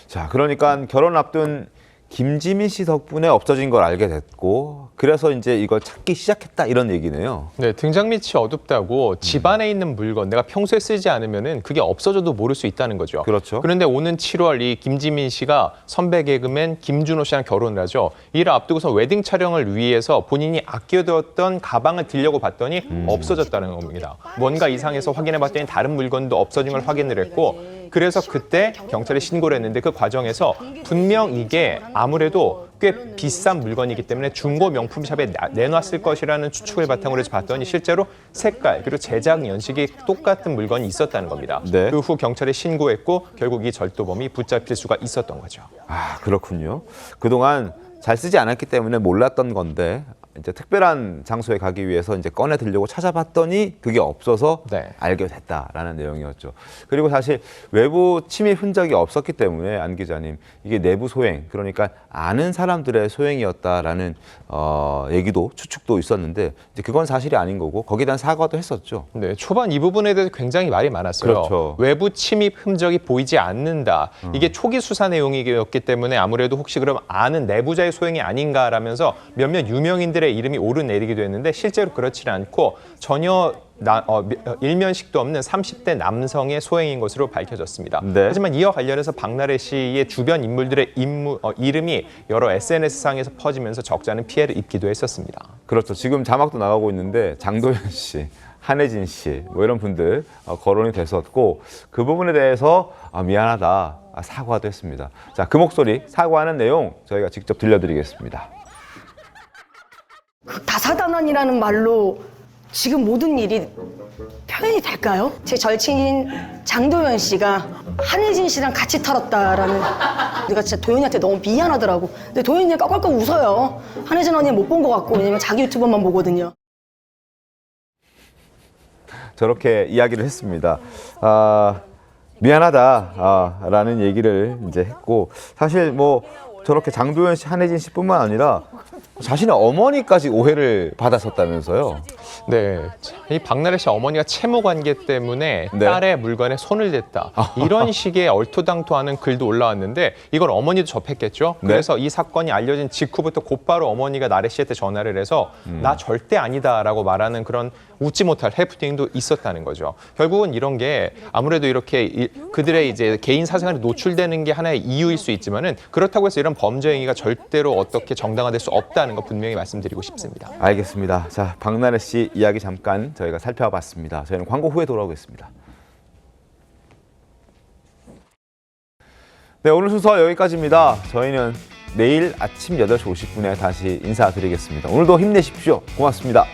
자, 그러니까 결혼 앞둔 김지민 씨 덕분에 없어진 걸 알게 됐고, 그래서 이제 이걸 찾기 시작했다 이런 얘기네요. 네, 등장 밑이 어둡다고 집안에 있는 물건 내가 평소에 쓰지 않으면은 그게 없어져도 모를 수 있다는 거죠. 그렇죠. 그런데 오는 7월 이 김지민 씨가 선배 개그맨 김준호 씨랑 결혼을 하죠. 이를 앞두고서 웨딩 촬영을 위해서 본인이 아껴두었던 가방을 들려고 봤더니 없어졌다는 겁니다. 뭔가 이상해서 확인해봤더니 다른 물건도 없어진 걸 확인을 했고, 그래서 그때 경찰에 신고를 했는데 그 과정에서 분명 이게 아무래도 꽤 비싼 물건이기 때문에 중고 명품샵에 내놨을 것이라는 추측을 바탕으로 해서 봤더니 실제로 색깔 그리고 제작 연식이 똑같은 물건이 있었다는 겁니다. 네. 그 후 경찰에 신고했고 결국 이 절도범이 붙잡힐 수가 있었던 거죠. 아, 그렇군요. 그동안 잘 쓰지 않았기 때문에 몰랐던 건데 이제 특별한 장소에 가기 위해서 이제 꺼내 들려고 찾아봤더니 그게 없어서 알게 됐다라는 내용이었죠. 그리고 사실 외부 침입 흔적이 없었기 때문에 안 기자님, 이게 내부 소행, 그러니까 아는 사람들의 소행이었다라는 얘기도 추측도 있었는데 이제 그건 사실이 아닌 거고 거기에 대한 사과도 했었죠. 네, 초반 이 부분에 대해서 굉장히 말이 많았어요. 그렇죠. 외부 침입 흔적이 보이지 않는다. 이게 초기 수사 내용이었기 때문에 아무래도 혹시 그럼 아는 내부자의 소행이 아닌가라면서 몇몇 유명인들의 이름이 오르내리기도 했는데 실제로 그렇지 않고 전혀 일면식도 없는 30대 남성의 소행인 것으로 밝혀졌습니다. 네. 하지만 이와 관련해서 박나래 씨의 주변 인물들의 이름이 여러 SNS상에서 퍼지면서 적잖은 피해를 입기도 했었습니다. 그렇죠. 지금 자막도 나가고 있는데 장도연 씨, 한혜진 씨, 뭐 이런 분들 거론이 됐었고 그 부분에 대해서 미안하다, 사과도 했습니다. 자, 그 목소리, 사과하는 내용 저희가 직접 들려드리겠습니다. 그 다사다난이라는 말로 지금 모든 일이 표현이 될까요? 제 절친인 장도연 씨가 한혜진 씨랑 같이 털었다라는, 내가 진짜 도연이한테 너무 미안하더라고. 근데 도연이가 껄껄 웃어요. 한혜진 언니는 못 본 것 같고, 왜냐면 자기 유튜버만 보거든요. 저렇게 이야기를 했습니다. 미안하다라는 얘기를 이제 했고, 사실 뭐 저렇게 장도연 씨, 한혜진 씨뿐만 아니라 자신의 어머니까지 오해를 받았었다면서요. 네, 이 박나래 씨 어머니가 채무 관계 때문에 딸의 물건에 손을 댔다. 이런 식의 얼토당토하는 글도 올라왔는데 이걸 어머니도 접했겠죠. 그래서 이 사건이 알려진 직후부터 곧바로 어머니가 나래 씨한테 전화를 해서 나 절대 아니다라고 말하는 그런 웃지 못할 해프닝도 있었다는 거죠. 결국은 이런 게 아무래도 이렇게 그들의 이제 개인 사생활이 노출되는 게 하나의 이유일 수 있지만은 그렇다고 해서 이런 범죄 행위가 절대로 어떻게 정당화될 수 없다는 거 분명히 말씀드리고 싶습니다. 알겠습니다. 자, 박나래 씨 이야기 잠깐 저희가 살펴봤습니다. 저희는 광고 후에 돌아오겠습니다. 네, 오늘 순서 여기까지입니다. 저희는 내일 아침 8시 50분에 다시 인사드리겠습니다. 오늘도 힘내십시오. 고맙습니다.